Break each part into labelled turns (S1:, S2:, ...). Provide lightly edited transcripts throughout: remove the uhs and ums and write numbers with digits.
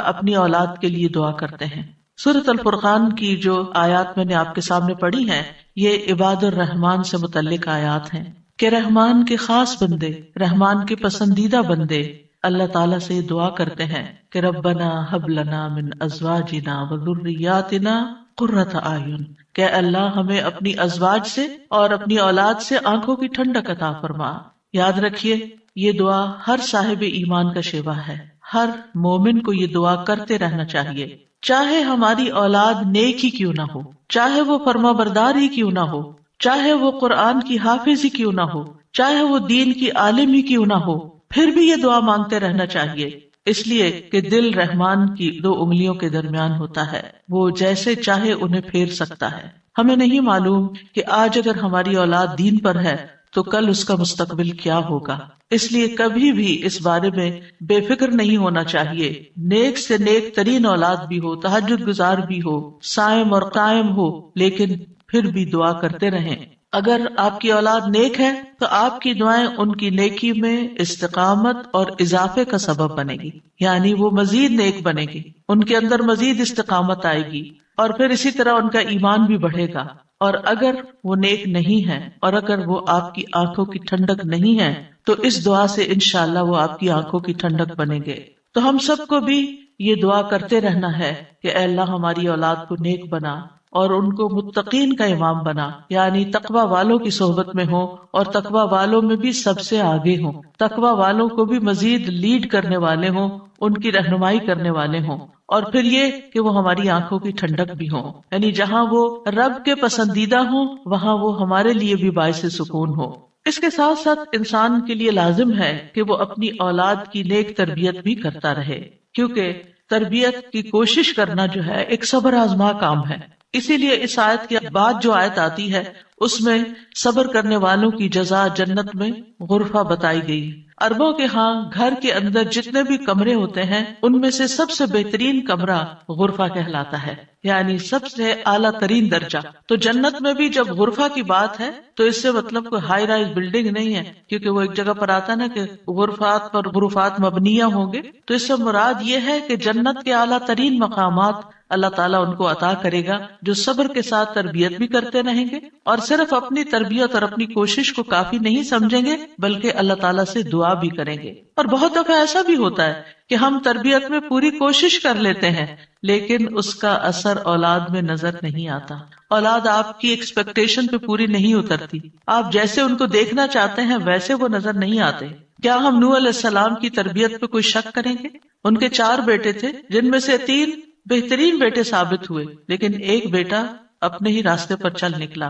S1: اپنی اولاد کے لیے دعا کرتے ہیں. سورۃ الفرقان کی جو آیات میں نے آپ کے سامنے پڑھی ہیں یہ عباد الرحمن سے متعلق آیات ہیں کہ رحمان کے خاص بندے، رحمان کے پسندیدہ بندے اللہ تعالیٰ سے دعا کرتے ہیں کہ ربنا ہب لنا من ازواجنا وذریاتنا قرۃ اعین، کہ اللہ ہمیں اپنی ازواج سے اور اپنی اولاد سے آنکھوں کی ٹھنڈک عطا فرما. یاد رکھیے یہ دعا ہر صاحب ایمان کا شیوا ہے. ہر مومن کو یہ دعا کرتے رہنا چاہیے، چاہے ہماری اولاد نیک ہی کیوں نہ ہو، چاہے وہ فرما بردار ہی کیوں نہ ہو، چاہے وہ قرآن کی حافظ ہی کیوں نہ ہو، چاہے وہ دین کی عالم ہی کیوں نہ ہو، پھر بھی یہ دعا مانگتے رہنا چاہیے. اس لیے کہ دل رحمان کی دو انگلیوں کے درمیان ہوتا ہے، وہ جیسے چاہے انہیں پھیر سکتا ہے. ہمیں نہیں معلوم کہ آج اگر ہماری اولاد دین پر ہے تو کل اس کا مستقبل کیا ہوگا. اس لیے کبھی بھی اس بارے میں بے فکر نہیں ہونا چاہیے. نیک سے نیک ترین اولاد بھی ہو، تہجد گزار بھی ہو، صائم اور قائم ہو، لیکن پھر بھی دعا کرتے رہیں. اگر آپ کی اولاد نیک ہے تو آپ کی دعائیں ان کی نیکی میں استقامت اور اضافے کا سبب بنے گی، یعنی وہ مزید نیک بنے گی، ان کے اندر مزید استقامت آئے گی، اور پھر اسی طرح ان کا ایمان بھی بڑھے گا. اور اگر وہ نیک نہیں ہے اور اگر وہ آپ کی آنکھوں کی ٹھنڈک نہیں ہے تو اس دعا سے انشاءاللہ وہ آپ کی آنکھوں کی ٹھنڈک بنیں گے. تو ہم سب کو بھی یہ دعا کرتے رہنا ہے کہ اے اللہ ہماری اولاد کو نیک بنا اور ان کو متقین کا امام بنا، یعنی تقوی والوں کی صحبت میں ہوں اور تقوی والوں میں بھی سب سے آگے ہوں، تقوی والوں کو بھی مزید لیڈ کرنے والے ہوں، ان کی رہنمائی کرنے والے ہوں. اور پھر یہ کہ وہ ہماری آنکھوں کی ٹھنڈک بھی ہوں، یعنی جہاں وہ رب کے پسندیدہ ہوں وہاں وہ ہمارے لیے بھی باعث سکون ہو. اس کے ساتھ ساتھ انسان کے لیے لازم ہے کہ وہ اپنی اولاد کی نیک تربیت بھی کرتا رہے، کیونکہ تربیت کی کوشش کرنا جو ہے ایک صبر آزما کام ہے. اسی لیے اس آیت کے بعد جو آیت آتی ہے اس میں صبر کرنے والوں کی جزا جنت میں غرفہ بتائی گئی. عربوں کے ہاں گھر کے اندر جتنے بھی کمرے ہوتے ہیں ان میں سے سب سے بہترین کمرہ غرفہ کہلاتا ہے، یعنی سب سے اعلیٰ ترین درجہ. تو جنت میں بھی جب غرفہ کی بات ہے تو اس سے مطلب کوئی ہائی رائز بلڈنگ نہیں ہے، کیونکہ وہ ایک جگہ پر آتا نا کہ غرفات پر غرفات مبنیہ ہوں گے، تو اس سے مراد یہ ہے کہ جنت کے اعلیٰ ترین مقامات اللہ تعالیٰ ان کو عطا کرے گا جو صبر کے ساتھ تربیت بھی کرتے رہیں گے اور صرف اپنی تربیت اور اپنی کوشش کو کافی نہیں سمجھیں گے بلکہ اللہ تعالیٰ سے دعا بھی کریں گے. اور بہت دفعہ ایسا بھی ہوتا ہے کہ ہم تربیت میں پوری کوشش کر لیتے ہیں لیکن اس کا اثر اولاد میں نظر نہیں آتا. اولاد آپ کی ایکسپیکٹیشن پہ پوری نہیں اترتی، آپ جیسے ان کو دیکھنا چاہتے ہیں ویسے وہ نظر نہیں آتے. کیا ہم نوح علیہ السلام کی تربیت پہ کوئی شک کریں گے؟ ان کے 4 بیٹے تھے جن میں سے 3 بہترین بیٹے ثابت ہوئے لیکن ایک بیٹا اپنے ہی راستے پر چل نکلا.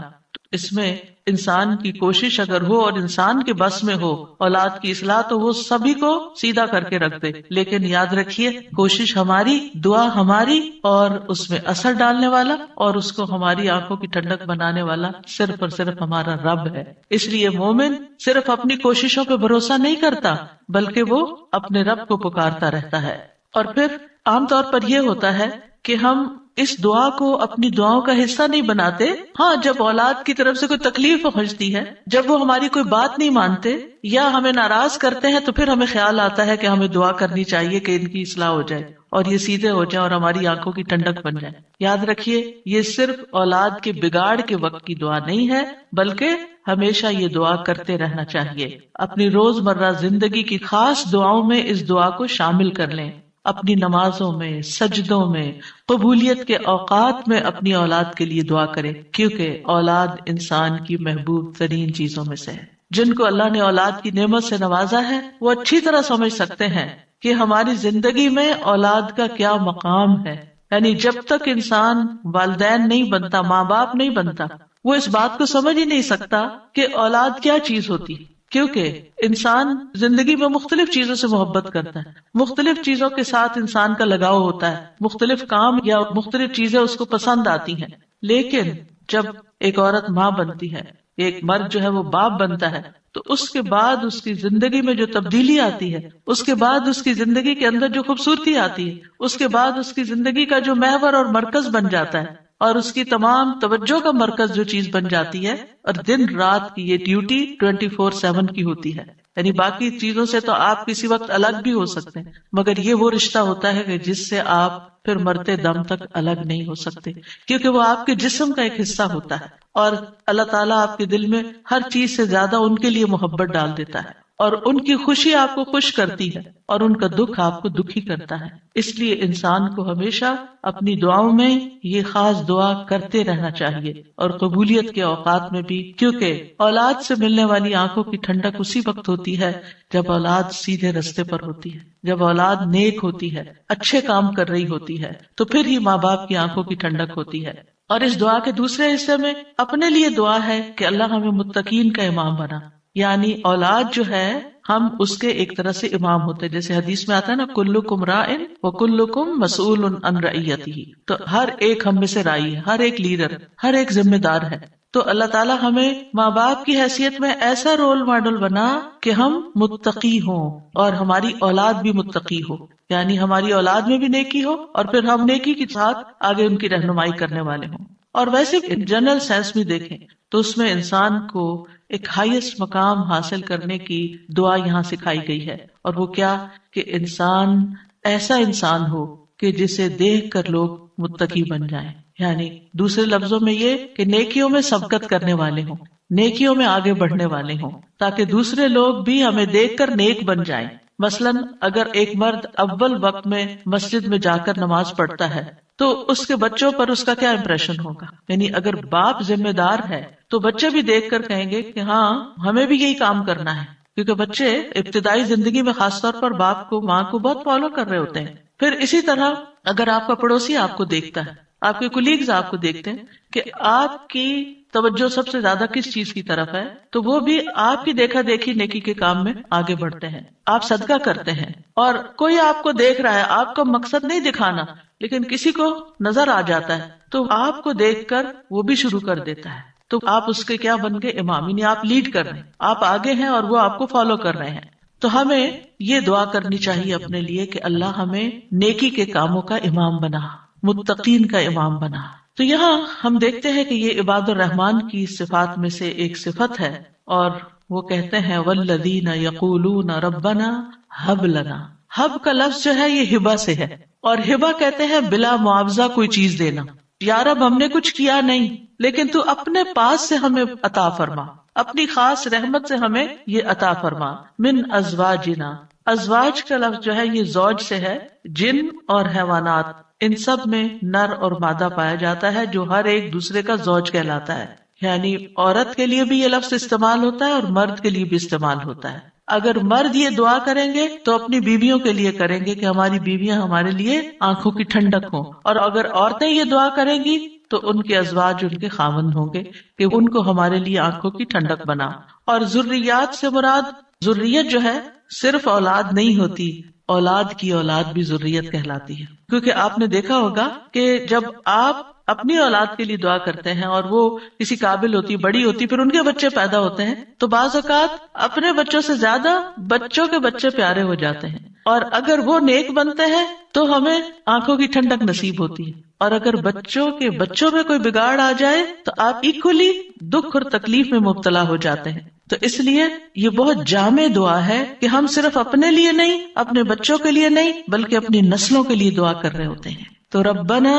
S1: اس میں انسان کی کوشش اگر ہو اور انسان کے بس میں ہو اولاد کی اصلاح تو وہ سبھی کو سیدھا کر کے رکھ دے. لیکن یاد رکھیے کوشش ہماری، دعا ہماری، اور اس میں اثر ڈالنے والا اور اس کو ہماری آنکھوں کی ٹھنڈک بنانے والا صرف اور صرف ہمارا رب ہے. اس لیے مومن صرف اپنی کوششوں پہ بھروسہ نہیں کرتا بلکہ وہ اپنے رب کو پکارتا رہتا ہے. اور پھر عام طور پر یہ ہوتا ہے کہ ہم اس دعا کو اپنی دعاؤں کا حصہ نہیں بناتے. ہاں جب اولاد کی طرف سے کوئی تکلیف پہنچتی ہے، جب وہ ہماری کوئی بات نہیں مانتے یا ہمیں ناراض کرتے ہیں تو پھر ہمیں خیال آتا ہے کہ ہمیں دعا کرنی چاہیے کہ ان کی اصلاح ہو جائے اور یہ سیدھے ہو جائیں اور ہماری آنکھوں کی ٹھنڈک بن جائے. یاد رکھیے یہ صرف اولاد کے بگاڑ کے وقت کی دعا نہیں ہے بلکہ ہمیشہ یہ دعا کرتے رہنا چاہیے. اپنی روزمرہ زندگی کی خاص دعاؤں میں اس دعا کو شامل کر لیں. اپنی نمازوں میں، سجدوں میں، قبولیت کے اوقات میں اپنی اولاد کے لیے دعا کریں، کیونکہ اولاد انسان کی محبوب ترین چیزوں میں سے ہے. جن کو اللہ نے اولاد کی نعمت سے نوازا ہے وہ اچھی طرح سمجھ سکتے ہیں کہ ہماری زندگی میں اولاد کا کیا مقام ہے. یعنی جب تک انسان والدین نہیں بنتا، ماں باپ نہیں بنتا، وہ اس بات کو سمجھ ہی نہیں سکتا کہ اولاد کیا چیز ہوتی. کیونکہ انسان زندگی میں مختلف چیزوں سے محبت کرتا ہے، مختلف چیزوں کے ساتھ انسان کا لگاؤ ہوتا ہے، مختلف کام یا مختلف چیزیں اس کو پسند آتی ہیں. لیکن جب ایک عورت ماں بنتی ہے، ایک مرد جو ہے وہ باپ بنتا ہے، تو اس کے بعد اس کی زندگی میں جو تبدیلی آتی ہے، اس کے بعد اس کی زندگی کے اندر جو خوبصورتی آتی ہے، اس کے بعد اس کی زندگی کا جو محور اور مرکز بن جاتا ہے اور اس کی تمام توجہ کا مرکز جو چیز بن جاتی ہے، اور دن رات کی یہ ڈیوٹی 24/7 کی ہوتی ہے. یعنی باقی چیزوں سے تو آپ کسی وقت الگ بھی ہو سکتے ہیں، مگر یہ وہ رشتہ ہوتا ہے کہ جس سے آپ پھر مرتے دم تک الگ نہیں ہو سکتے، کیونکہ وہ آپ کے جسم کا ایک حصہ ہوتا ہے، اور اللہ تعالیٰ آپ کے دل میں ہر چیز سے زیادہ ان کے لیے محبت ڈال دیتا ہے، اور ان کی خوشی آپ کو خوش کرتی ہے اور ان کا دکھ آپ کو دکھی کرتا ہے۔ اس لیے انسان کو ہمیشہ اپنی دعاؤں میں یہ خاص دعا کرتے رہنا چاہیے، اور قبولیت کے اوقات میں بھی، کیونکہ اولاد سے ملنے والی آنکھوں کی ٹھنڈک اسی وقت ہوتی ہے جب اولاد سیدھے رستے پر ہوتی ہے، جب اولاد نیک ہوتی ہے، اچھے کام کر رہی ہوتی ہے، تو پھر ہی ماں باپ کی آنکھوں کی ٹھنڈک ہوتی ہے۔ اور اس دعا کے دوسرے حصے میں اپنے لیے دعا ہے کہ اللہ ہمیں متقین کا امام بنا، یعنی اولاد جو ہے ہم اس کے ایک طرح سے امام ہوتے ہیں، جیسے حدیث میں آتا ہے نا، کلکم راعٍ وکلکم مسئول عن رعیتہ، تو ہر ایک ہم میں سے رائی ہے، ہر ایک لیڈر، ہر ایک ذمہ دار ہے۔ تو اللہ تعالیٰ ہمیں ماں باپ کی حیثیت میں ایسا رول ماڈل بنا کہ ہم متقی ہوں اور ہماری اولاد بھی متقی ہو، یعنی ہماری اولاد میں بھی نیکی ہو اور پھر ہم نیکی کے ساتھ آگے ان کی رہنمائی کرنے والے ہوں۔ اور ویسے جنرل سینس بھی دیکھیں تو اس میں انسان کو ایک ہائیسٹ مقام حاصل کرنے کی دعا یہاں سکھائی گئی ہے، اور وہ کیا کہ انسان ایسا انسان ہو کہ جسے دیکھ کر لوگ متقی بن جائیں، یعنی دوسرے لفظوں میں یہ کہ نیکیوں میں سبقت کرنے والے ہوں، نیکیوں میں آگے بڑھنے والے ہوں، تاکہ دوسرے لوگ بھی ہمیں دیکھ کر نیک بن جائیں۔ مثلاً اگر ایک مرد اول وقت میں مسجد میں جا کر نماز پڑھتا ہے تو اس کے بچوں پر اس کا کیا امپریشن ہوگا، یعنی اگر باپ ذمہ دار ہے تو بچے بھی دیکھ کر کہیں گے کہ ہاں ہمیں بھی یہی کام کرنا ہے، کیونکہ بچے ابتدائی زندگی میں خاص طور پر باپ کو ماں کو بہت فالو کر رہے ہوتے ہیں۔ پھر اسی طرح اگر آپ کا پڑوسی آپ کو دیکھتا ہے، آپ کے کولیگز آپ کو دیکھتے ہیں کہ آپ کی توجہ سب سے زیادہ کس چیز کی طرف ہے، تو وہ بھی آپ کی دیکھا دیکھی نیکی کے کام میں آگے بڑھتے ہیں، آپ صدقہ کرتے ہیں، اور کوئی آپ کو دیکھ رہا ہے، آپ کا مقصد نہیں دکھانا، لیکن کسی کو نظر آ جاتا ہے تو آپ کو دیکھ کر وہ بھی شروع کر دیتا ہے، تو آپ اس کے کیا بن گئے، امام، یعنی آپ لیڈ کر رہے ہیں، آپ آگے ہیں اور وہ آپ کو فالو کر رہے ہیں۔ تو ہمیں یہ دعا کرنی چاہیے اپنے لیے کہ اللہ ہمیں نیکی کے کاموں کا امام بنا، متقین کا امام بنا۔ تو یہاں ہم دیکھتے ہیں کہ یہ عباد الرحمن کی صفات میں سے ایک صفت ہے، اور وہ کہتے ہیں والذین یقولون ربنا ہب لنا۔ ہب کا لفظ جو ہے یہ ہبہ سے ہے، اور ہبہ کہتے ہیں بلا معاوضہ کوئی چیز دینا۔ یا رب ہم نے کچھ کیا نہیں، لیکن تو اپنے پاس سے ہمیں عطا فرما، اپنی خاص رحمت سے ہمیں یہ عطا فرما۔ من ازواجنا، ازواج کا لفظ جو ہے یہ زوج سے ہے، جن اور حیوانات ان سب میں نر اور مادہ پایا جاتا ہے جو ہر ایک دوسرے کا زوج کہلاتا ہے، یعنی عورت کے لیے بھی یہ لفظ استعمال ہوتا ہے اور مرد کے لیے بھی استعمال ہوتا ہے۔ اگر مرد یہ دعا کریں گے تو اپنی بیویوں کے لیے کریں گے کہ ہماری بیویاں ہمارے لیے آنکھوں کی ٹھنڈک ہوں، اور اگر عورتیں یہ دعا کریں گی تو ان کے ازواج ان کے خاوند ہوں گے کہ ان کو ہمارے لیے آنکھوں کی ٹھنڈک بنا۔ اور ذریات سے مراد ذریت جو ہے صرف اولاد نہیں ہوتی، اولاد کی اولاد بھی ذریت کہلاتی ہے، کیونکہ آپ نے دیکھا ہوگا کہ جب آپ اپنی اولاد کے لیے دعا کرتے ہیں اور وہ کسی قابل ہوتی، بڑی ہوتی، پھر ان کے بچے پیدا ہوتے ہیں تو بعض اوقات اپنے بچوں سے زیادہ بچوں کے بچے پیارے ہو جاتے ہیں، اور اگر وہ نیک بنتے ہیں تو ہمیں آنکھوں کی ٹھنڈک نصیب ہوتی ہے، اور اگر بچوں کے بچوں میں کوئی بگاڑ آ جائے تو آپ ایکولی دکھ اور تکلیف میں مبتلا ہو جاتے ہیں۔ تو اس لیے یہ بہت جامع دعا ہے کہ ہم صرف اپنے لیے نہیں، اپنے بچوں کے لیے نہیں، بلکہ اپنی نسلوں کے لیے دعا کر رہے ہوتے ہیں۔ تو ربنا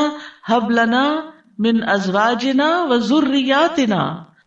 S1: ہب لنا من ازواجنا وذریاتنا،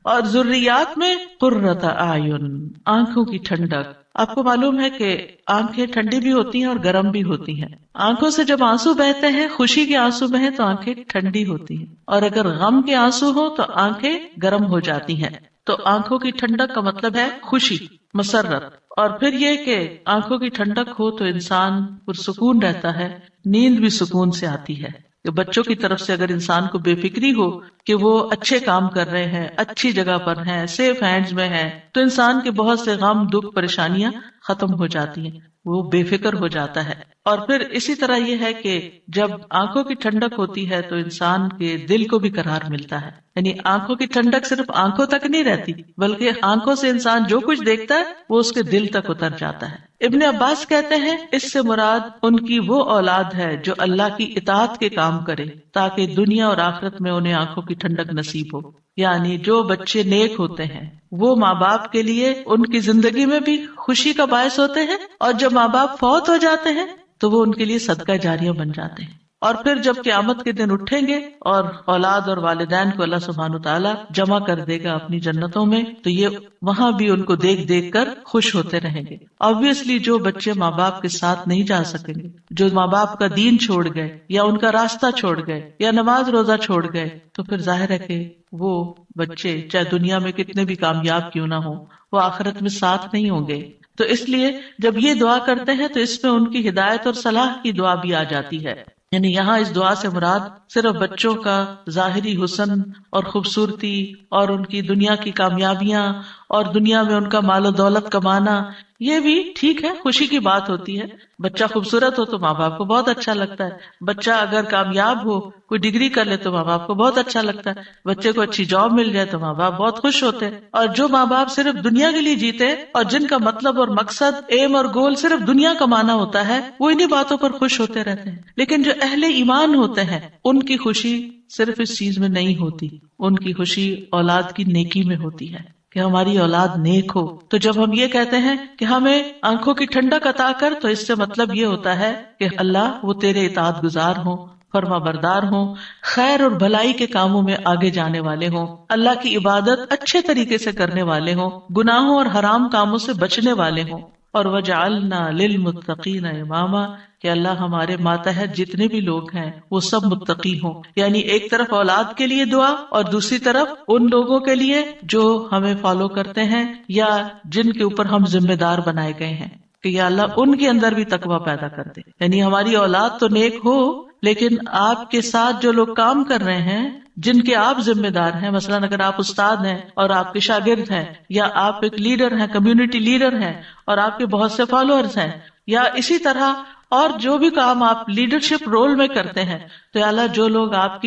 S1: اور ذریات میں قرۃ اعین، آنکھوں کی ٹھنڈک۔ آپ کو معلوم ہے کہ آنکھیں ٹھنڈی بھی ہوتی ہیں اور گرم بھی ہوتی ہیں۔ آنکھوں سے جب آنسو بہتے ہیں، خوشی کے آنسو بہیں تو آنکھیں ٹھنڈی ہوتی ہیں، اور اگر غم کے آنسو ہو تو آنکھیں گرم ہو جاتی ہیں۔ تو آنکھوں کی ٹھنڈک کا مطلب ہے خوشی، مسرت، اور پھر یہ کہ آنکھوں کی ٹھنڈک ہو تو انسان پرسکون رہتا ہے، نیند بھی سکون سے آتی ہے۔ کہ بچوں کی طرف سے اگر انسان کو بے فکری ہو کہ وہ اچھے کام کر رہے ہیں، اچھی جگہ پر ہیں، سیف ہینڈز میں ہیں، تو انسان کے بہت سے غم، دکھ، پریشانیاں ختم ہو جاتی ہیں، وہ بے فکر ہو جاتا ہے۔ اور پھر اسی طرح یہ ہے کہ جب آنکھوں کی ٹھنڈک ہوتی ہے تو انسان کے دل کو بھی قرار ملتا ہے، یعنی آنکھوں کی ٹھنڈک صرف آنکھوں تک نہیں رہتی، بلکہ آنکھوں سے انسان جو کچھ دیکھتا ہے وہ اس کے دل تک اتر جاتا ہے۔ ابن عباس کہتے ہیں اس سے مراد ان کی وہ اولاد ہے جو اللہ کی اطاعت کے کام کرے تاکہ دنیا اور آخرت میں انہیں آنکھوں کی ٹھنڈک نصیب ہو۔ یعنی جو بچے نیک ہوتے ہیں وہ ماں باپ کے لیے ان کی زندگی میں بھی خوشی کا باعث ہوتے ہیں، اور جب ماں باپ فوت ہو جاتے ہیں تو وہ ان کے لیے صدقہ جاریہ بن جاتے ہیں. اور پھر جب قیامت کے دن اٹھیں گے اور اولاد اور والدین کو اللہ سبحانہ وتعالی جمع کر دے گا اپنی جنتوں میں، تو یہ وہاں بھی ان کو دیکھ دیکھ کر خوش ہوتے رہیں گے. آبویسلی جو بچے ماں باپ کے ساتھ نہیں جا سکیں گے، جو ماں باپ کا دین چھوڑ گئے یا ان کا راستہ چھوڑ گئے یا نماز روزہ چھوڑ گئے، تو پھر ظاہر ہے کہ وہ بچے چاہے دنیا میں کتنے بھی کامیاب کیوں نہ ہو، وہ آخرت میں ساتھ نہیں ہوں گے. تو اس لیے جب یہ دعا کرتے ہیں تو اس میں ان کی ہدایت اور صلاح کی دعا بھی آ جاتی ہے. یعنی یہاں اس دعا سے مراد صرف بچوں کا ظاہری حسن اور خوبصورتی اور ان کی دنیا کی کامیابیاں اور دنیا میں ان کا مال و دولت کمانا، یہ بھی ٹھیک ہے، خوشی کی بات ہوتی ہے. بچہ خوبصورت ہو تو ماں باپ کو بہت اچھا لگتا ہے، بچہ اگر کامیاب ہو، کوئی ڈگری کر لے تو ماں باپ کو بہت اچھا لگتا ہے، بچے کو اچھی جاب مل جائے تو ماں باپ بہت خوش ہوتے ہیں. اور جو ماں باپ صرف دنیا کے لیے جیتے اور جن کا مطلب اور مقصد، ایم اور گول صرف دنیا کمانا ہوتا ہے، وہ انہی باتوں پر خوش ہوتے رہتے ہیں. لیکن جو اہل ایمان ہوتے ہیں ان کی خوشی صرف اس چیز میں نہیں ہوتی، ان کی خوشی اولاد کی نیکی میں ہوتی ہے کہ ہماری اولاد نیک ہو. تو جب ہم یہ کہتے ہیں کہ ہمیں آنکھوں کی ٹھنڈک عطا کر، تو اس سے مطلب یہ ہوتا ہے کہ اللہ وہ تیرے اطاعت گزار ہوں، فرما بردار ہوں، خیر اور بھلائی کے کاموں میں آگے جانے والے ہوں، اللہ کی عبادت اچھے طریقے سے کرنے والے ہوں، گناہوں اور حرام کاموں سے بچنے والے ہوں. اور وجعلنا للمتقین اماما، کہ اللہ ہمارے ماتحت جتنے بھی لوگ ہیں وہ سب متقی ہوں. یعنی ایک طرف اولاد کے لیے دعا اور دوسری طرف ان لوگوں کے لیے جو ہمیں فالو کرتے ہیں یا جن کے اوپر ہم ذمہ دار بنائے گئے ہیں، کہ یا اللہ ان کے اندر بھی تقویٰ پیدا کر دے. یعنی ہماری اولاد تو نیک ہو، لیکن آپ کے ساتھ جو لوگ کام کر رہے ہیں، جن کے آپ ذمہ دار ہیں، مثلا اگر آپ استاد ہیں اور آپ کے شاگرد ہیں، یا آپ ایک لیڈر ہیں، کمیونٹی لیڈر ہیں اور آپ کے بہت سے فالوورز ہیں، یا اسی طرح اور جو بھی کام آپ لیڈرشپ رول میں کرتے ہیں، تو یا اللہ جو لوگ آپ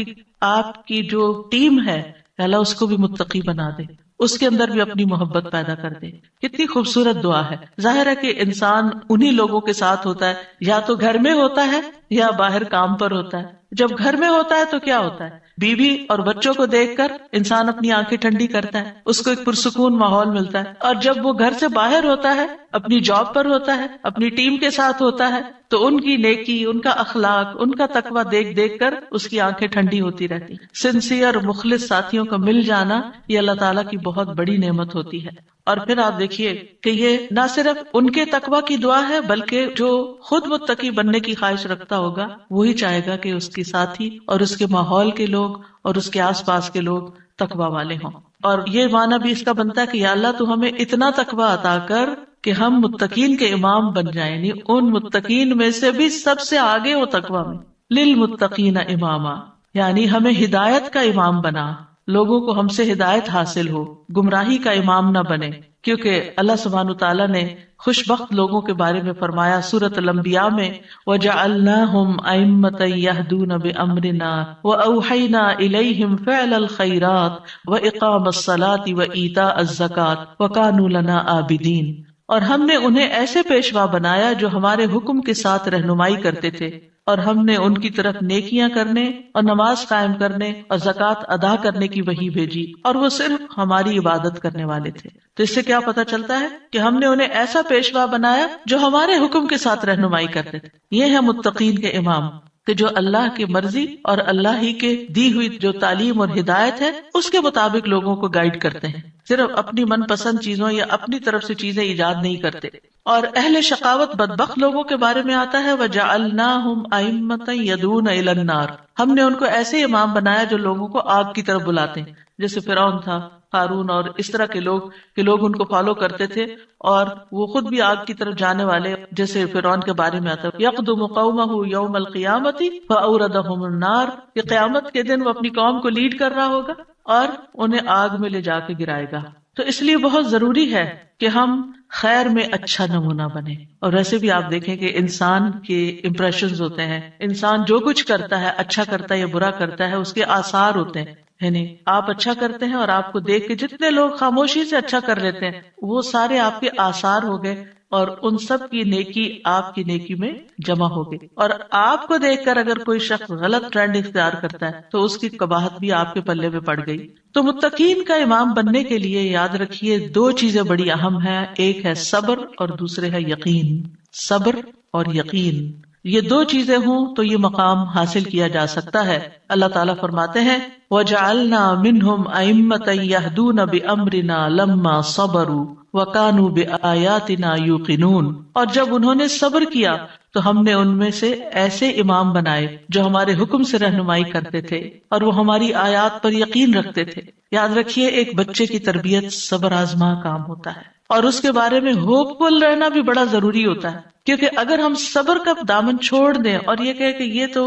S1: کی جو ٹیم ہے، یا اللہ اس کو بھی متقی بنا دے، اس کے اندر بھی اپنی محبت پیدا کر دے. کتنی خوبصورت دعا ہے. ظاہر ہے کہ انسان انہی لوگوں کے ساتھ ہوتا ہے، یا تو گھر میں ہوتا ہے یا باہر کام پر ہوتا ہے. جب گھر میں ہوتا ہے تو کیا ہوتا ہے، بیوی اور بچوں کو دیکھ کر انسان اپنی آنکھیں ٹھنڈی کرتا ہے، اس کو ایک پرسکون ماحول ملتا ہے. اور جب وہ گھر سے باہر ہوتا ہے، اپنی جاب پر ہوتا ہے، اپنی ٹیم کے ساتھ ہوتا ہے، تو ان کی نیکی، ان کا اخلاق، ان کا تقویٰ دیکھ دیکھ کر اس کی آنکھیں ٹھنڈی ہوتی رہتی. سنسیئر مخلص ساتھیوں کا مل جانا یہ اللہ تعالیٰ کی بہت بڑی نعمت ہوتی ہے. اور پھر آپ دیکھیے کہ یہ نہ صرف ان کے تقویٰ کی دعا ہے، بلکہ جو خود متقی بننے کی خواہش رکھتا ہوگا وہی چاہے گا کہ اس کے ساتھی اور اس کے ماحول کے لوگ اور اس کے آس پاس کے لوگ تقویٰ والے ہوں. اور یہ معنی بھی اس کا بنتا ہے کہ یا اللہ تو ہمیں اتنا تقویٰ عطا کر کہ ہم متقین کے امام بن جائیں، یعنی ان متقین میں سے بھی سب سے آگے ہو تقویٰ میں. للمتقین اماما، یعنی ہمیں ہدایت کا امام بنا، لوگوں کو ہم سے ہدایت حاصل ہو، گمراہی کا امام نہ بنے. کیونکہ اللہ سبحانہ تعالیٰ نے خوش بخت لوگوں کے بارے میں فرمایا سورۃ الانبیاء میں، وَجَعَلْنَاهُمْ أَئِمَّةً يَهْدُونَ بِأَمْرِنَا وَأَوْحَيْنَا إِلَيْهِمْ فِعْلَ الْخَيْرَاتِ وَإِقَامَ الصَّلَاةِ وَإِيتَاءَ الزَّكَاةِ وَكَانُوا لَنَا عَابِدِينَ. اور ہم نے انہیں ایسے پیشوا بنایا جو ہمارے حکم کے ساتھ رہنمائی کرتے تھے، اور ہم نے ان کی طرف نیکیاں کرنے اور نماز قائم کرنے اور زکوٰۃ ادا کرنے کی وحی بھیجی، اور وہ صرف ہماری عبادت کرنے والے تھے. تو اس سے کیا پتہ چلتا ہے کہ ہم نے انہیں ایسا پیشوا بنایا جو ہمارے حکم کے ساتھ رہنمائی کرتے تھے. یہ ہے متقین کے امام، کہ جو اللہ کی مرضی اور اللہ ہی کے دی ہوئی جو تعلیم اور ہدایت ہے اس کے مطابق لوگوں کو گائیڈ کرتے ہیں، صرف اپنی من پسند چیزوں یا اپنی طرف سے چیزیں ایجاد نہیں کرتے. اور اہل شقاوت بدبخت لوگوں کے بارے میں آتا ہے وَجَعَلْنَاهُمْ أَئِمَّةً يَدْعُونَ إِلَى النَّارِ، ہم نے ان کو ایسے امام بنایا جو لوگوں کو آگ کی طرف بلاتے ہیں، جیسے فرعون تھا، قارون اور اس طرح کے لوگ کہ لوگ ان کو فالو کرتے تھے اور وہ خود بھی آگ کی طرف جانے والے. جیسے فرعون کے بارے میں آتا ہے یقدم قومہ یوم القیامۃ فاوردہم النار، کہ قیامت کے دن وہ اپنی قوم کو لیڈ کر رہا ہوگا اور انہیں آگ میں لے جا کے گرائے گا. تو اس لیے بہت ضروری ہے کہ ہم خیر میں اچھا نمونہ بنے. اور ویسے بھی آپ دیکھیں کہ انسان کے امپریشنز ہوتے ہیں، انسان جو کچھ کرتا ہے، اچھا کرتا ہے یا برا کرتا ہے، اس کے آثار ہوتے ہیں. یعنی آپ اچھا کرتے ہیں اور آپ کو دیکھ کے جتنے لوگ خاموشی سے اچھا کر لیتے ہیں وہ سارے آپ کے آثار ہو گئے اور ان سب کی نیکی آپ کی نیکی میں جمع ہوگی. اور آپ کو دیکھ کر اگر کوئی شخص غلط ٹرینڈ اختیار کرتا ہے تو اس کی قباحت بھی آپ کے پلے میں پڑ گئی. تو متقین کا امام بننے کے لیے یاد رکھیے دو چیزیں بڑی اہم ہیں، ایک ہے صبر اور دوسرے ہے یقین. صبر اور یقین، یہ دو چیزیں ہوں تو یہ مقام حاصل کیا جا سکتا ہے. اللہ تعالیٰ فرماتے ہیں وَجَعَلْنَا مِنْهُمْ أَئِمَّةً يَهْدُونَ بِأَمْرِنَا لَمَّا صَبَرُوا وَكَانُوا بِآيَاتِنَا يُوقِنُونَ. اور جب انہوں نے صبر کیا تو ہم نے ان میں سے ایسے امام بنائے جو ہمارے حکم سے رہنمائی کرتے تھے اور وہ ہماری آیات پر یقین رکھتے تھے. یاد رکھیے ایک بچے کی تربیت صبر آزما کام ہوتا ہے اور اس کے بارے میں ہوپ فل رہنا بھی بڑا ضروری ہوتا ہے، کیونکہ اگر ہم صبر کا دامن چھوڑ دیں اور یہ کہے کہ یہ تو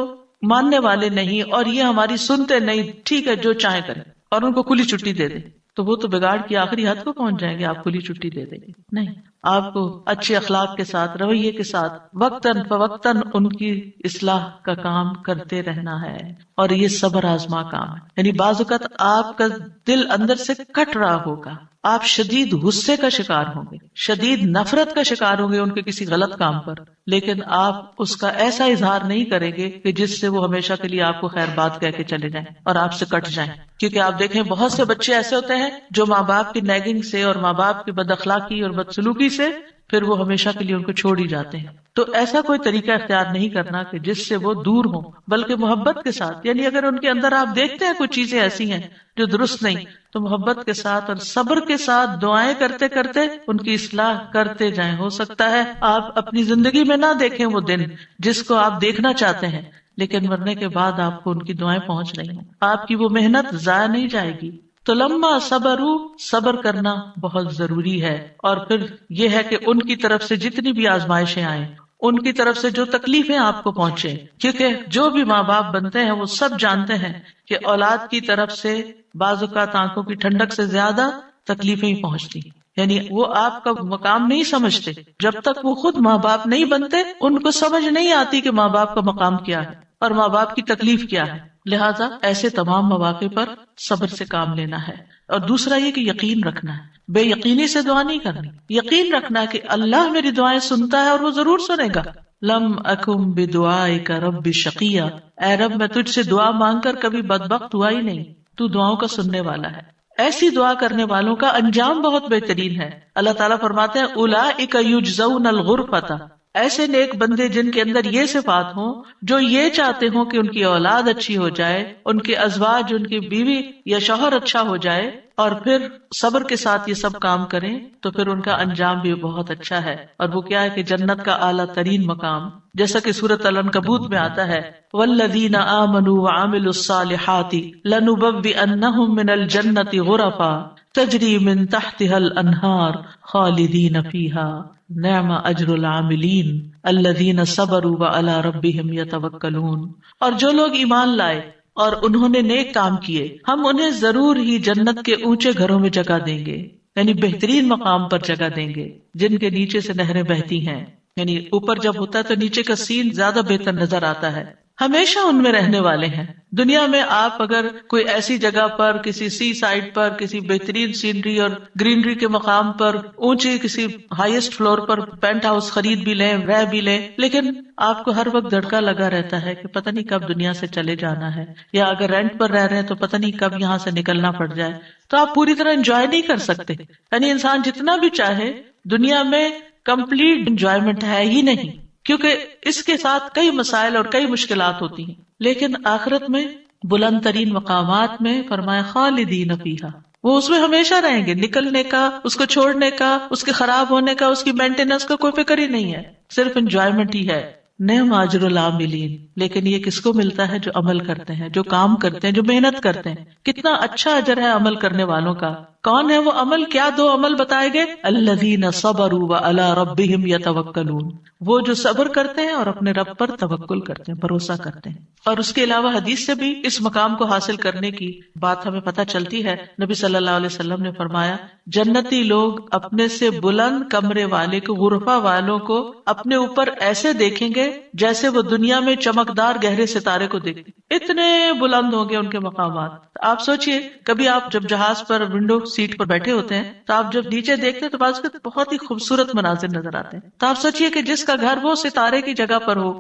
S1: ماننے والے نہیں اور یہ ہماری سنتے نہیں، ٹھیک ہے جو چاہے کریں، اور ان کو کھلی چھٹی دے دیں، تو وہ تو بگاڑ کی آخری حد کو پہنچ جائیں گے. آپ کھلی چھٹی دے دیں گے نہیں، آپ کو اچھے اخلاق کے ساتھ، رویے کے ساتھ وقتاً فوقتاً ان کی اصلاح کا کام کرتے رہنا ہے. اور یہ صبر آزما کام ہے، یعنی بعض اوقات آپ کا دل اندر سے کٹ رہا ہوگا، آپ شدید غصے کا شکار ہوں گے، شدید نفرت کا شکار ہوں گے ان کے کسی غلط کام پر، لیکن آپ اس کا ایسا اظہار نہیں کریں گے کہ جس سے وہ ہمیشہ کے لیے آپ کو خیر بات کہہ کے چلے جائیں اور آپ سے کٹ جائیں. کیونکہ آپ دیکھیں بہت سے بچے ایسے ہوتے ہیں جو ماں باپ کی نیگنگ سے اور ماں باپ کی بد اخلاقی اور بدسلوکی سے پھر وہ ہمیشہ کے لیے ان کو چھوڑ ہی جاتے ہیں. تو ایسا کوئی طریقہ اختیار نہیں کرنا کہ جس سے وہ دور ہوں، بلکہ محبت کے ساتھ، یعنی اگر ان کے اندر آپ دیکھتے ہیں کچھ چیزیں ایسی ہیں جو درست نہیں، تو محبت کے ساتھ اور صبر کے ساتھ دعائیں کرتے کرتے ان کی اصلاح کرتے جائیں. ہو سکتا ہے آپ اپنی زندگی میں نہ دیکھیں وہ دن جس کو آپ دیکھنا چاہتے ہیں، لیکن مرنے کے بعد آپ کو ان کی دعائیں پہنچ رہی ہیں، آپ کی وہ محنت ضائع نہیں جائے گی. تو لما صبروا، صبر کرنا بہت ضروری ہے. اور پھر یہ ہے کہ ان کی طرف سے جتنی بھی آزمائشیں آئیں، ان کی طرف سے جو تکلیفیں آپ کو پہنچے، کیونکہ جو بھی ماں باپ بنتے ہیں وہ سب جانتے ہیں کہ اولاد کی طرف سے بعض اوقات آنکھوں کی ٹھنڈک سے زیادہ تکلیفیں ہی پہنچتی، یعنی وہ آپ کا مقام نہیں سمجھتے. جب تک وہ خود ماں باپ نہیں بنتے ان کو سمجھ نہیں آتی کہ ماں باپ کا مقام کیا ہے اور ماں باپ کی تکلیف کیا ہے. لہٰذا ایسے تمام مواقع پر صبر سے کام لینا ہے. اور دوسرا یہ کہ یقین رکھنا ہے، بے یقینی سے دعا نہیں کرنی، یقین رکھنا کہ اللہ میری دعائیں سنتا ہے اور وہ ضرور سنے گا. لم اکم بدعائک رب شقیا، اے رب میں تجھ سے دعا مانگ کر کبھی بدبخت ہوا ہی نہیں، تو دعاؤں کا سننے والا ہے. ایسی دعا کرنے والوں کا انجام بہت بہترین ہے. اللہ تعالیٰ فرماتے ہیں اولئک یجزون الغرفۃ، ایسے نیک بندے جن کے اندر یہ صفات ہوں، جو یہ چاہتے ہوں کہ ان کی اولاد اچھی ہو جائے، ان کے ازواج، ان کی بیوی یا شوہر اچھا ہو جائے، اور پھر صبر کے ساتھ یہ سب کام کریں، تو پھر ان کا انجام بھی بہت اچھا ہے. اور وہ کیا ہے کہ جنت کا اعلیٰ ترین مقام، جیسا کہ سورۃ العنکبوت میں آتا ہے والذین آمنوا وعملوا الصالحات لنبوئنہم من الجنۃ غرفا تجری من تحتها الانہار خالدین فیہا نعم اجر العاملین الذین صبروا وعلی ربہم یتوکلون. اور جو لوگ ایمان لائے اور انہوں نے نیک کام کیے، ہم انہیں ضرور ہی جنت کے اونچے گھروں میں جگہ دیں گے، یعنی بہترین مقام پر جگہ دیں گے جن کے نیچے سے نہریں بہتی ہیں. یعنی اوپر جب ہوتا ہے تو نیچے کا سین زیادہ بہتر نظر آتا ہے. ہمیشہ ان میں رہنے والے ہیں. دنیا میں آپ اگر کوئی ایسی جگہ پر، کسی سی سائڈ پر، کسی بہترین سینری اور گرینری کے مقام پر، اونچی کسی ہائیسٹ فلور پر پینٹ ہاؤس خرید بھی لیں، رہ بھی لیں، لیکن آپ کو ہر وقت دھڑکا لگا رہتا ہے کہ پتہ نہیں کب دنیا سے چلے جانا ہے، یا اگر رینٹ پر رہ رہے ہیں تو پتہ نہیں کب یہاں سے نکلنا پڑ جائے، تو آپ پوری طرح انجوائے نہیں کر سکتے. یعنی انسان جتنا بھی چاہے دنیا میں کمپلیٹ انجوائمنٹ ہے ہی نہیں، کیونکہ اس کے ساتھ کئی مسائل اور کئی مشکلات ہوتی ہیں. لیکن آخرت میں بلند ترین مقامات میں فرمایا خالدین فیہا، وہ اس میں ہمیشہ رہیں گے، نکلنے کا، اس کو چھوڑنے کا، اس کے خراب ہونے کا، اس کی مینٹیننس کا کوئی فکر ہی نہیں ہے، صرف انجوائمنٹ ہی ہے. نعم اجر العاملین، لیکن یہ کس کو ملتا ہے؟ جو عمل کرتے ہیں، جو کام کرتے ہیں، جو محنت کرتے ہیں. کتنا اچھا اجر ہے عمل کرنے والوں کا. کون ہے وہ عمل؟ کیا دو عمل بتائے گئے؟ الذین صبروا وعلی ربہم یتوکلون، وہ جو صبر کرتے ہیں اور اپنے رب پر توکل کرتے ہیں، بھروسہ کرتے ہیں. اور اس کے علاوہ حدیث سے بھی اس مقام کو حاصل کرنے کی بات ہمیں پتہ چلتی ہے. نبی صلی اللہ علیہ وسلم نے فرمایا جنتی لوگ اپنے سے بلند کمرے والے کو، غرفہ والوں کو اپنے اوپر ایسے دیکھیں گے جیسے وہ دنیا میں چمکدار گہرے ستارے کو دیکھتے. اتنے بلند ہوں گے ان کے مقامات. آپ سوچئے کبھی آپ جب جہاز پر ونڈو سیٹ پر بیٹھے ہوتے ہیں تو آپ جب نیچے دیکھتے ہیں تو بعض اوقات بہت ہی خوبصورت مناظر نظر آتے ہیں. تو آپ سوچئے کہ جس کا گھر وہ ستارے کی جگہ پر ہو،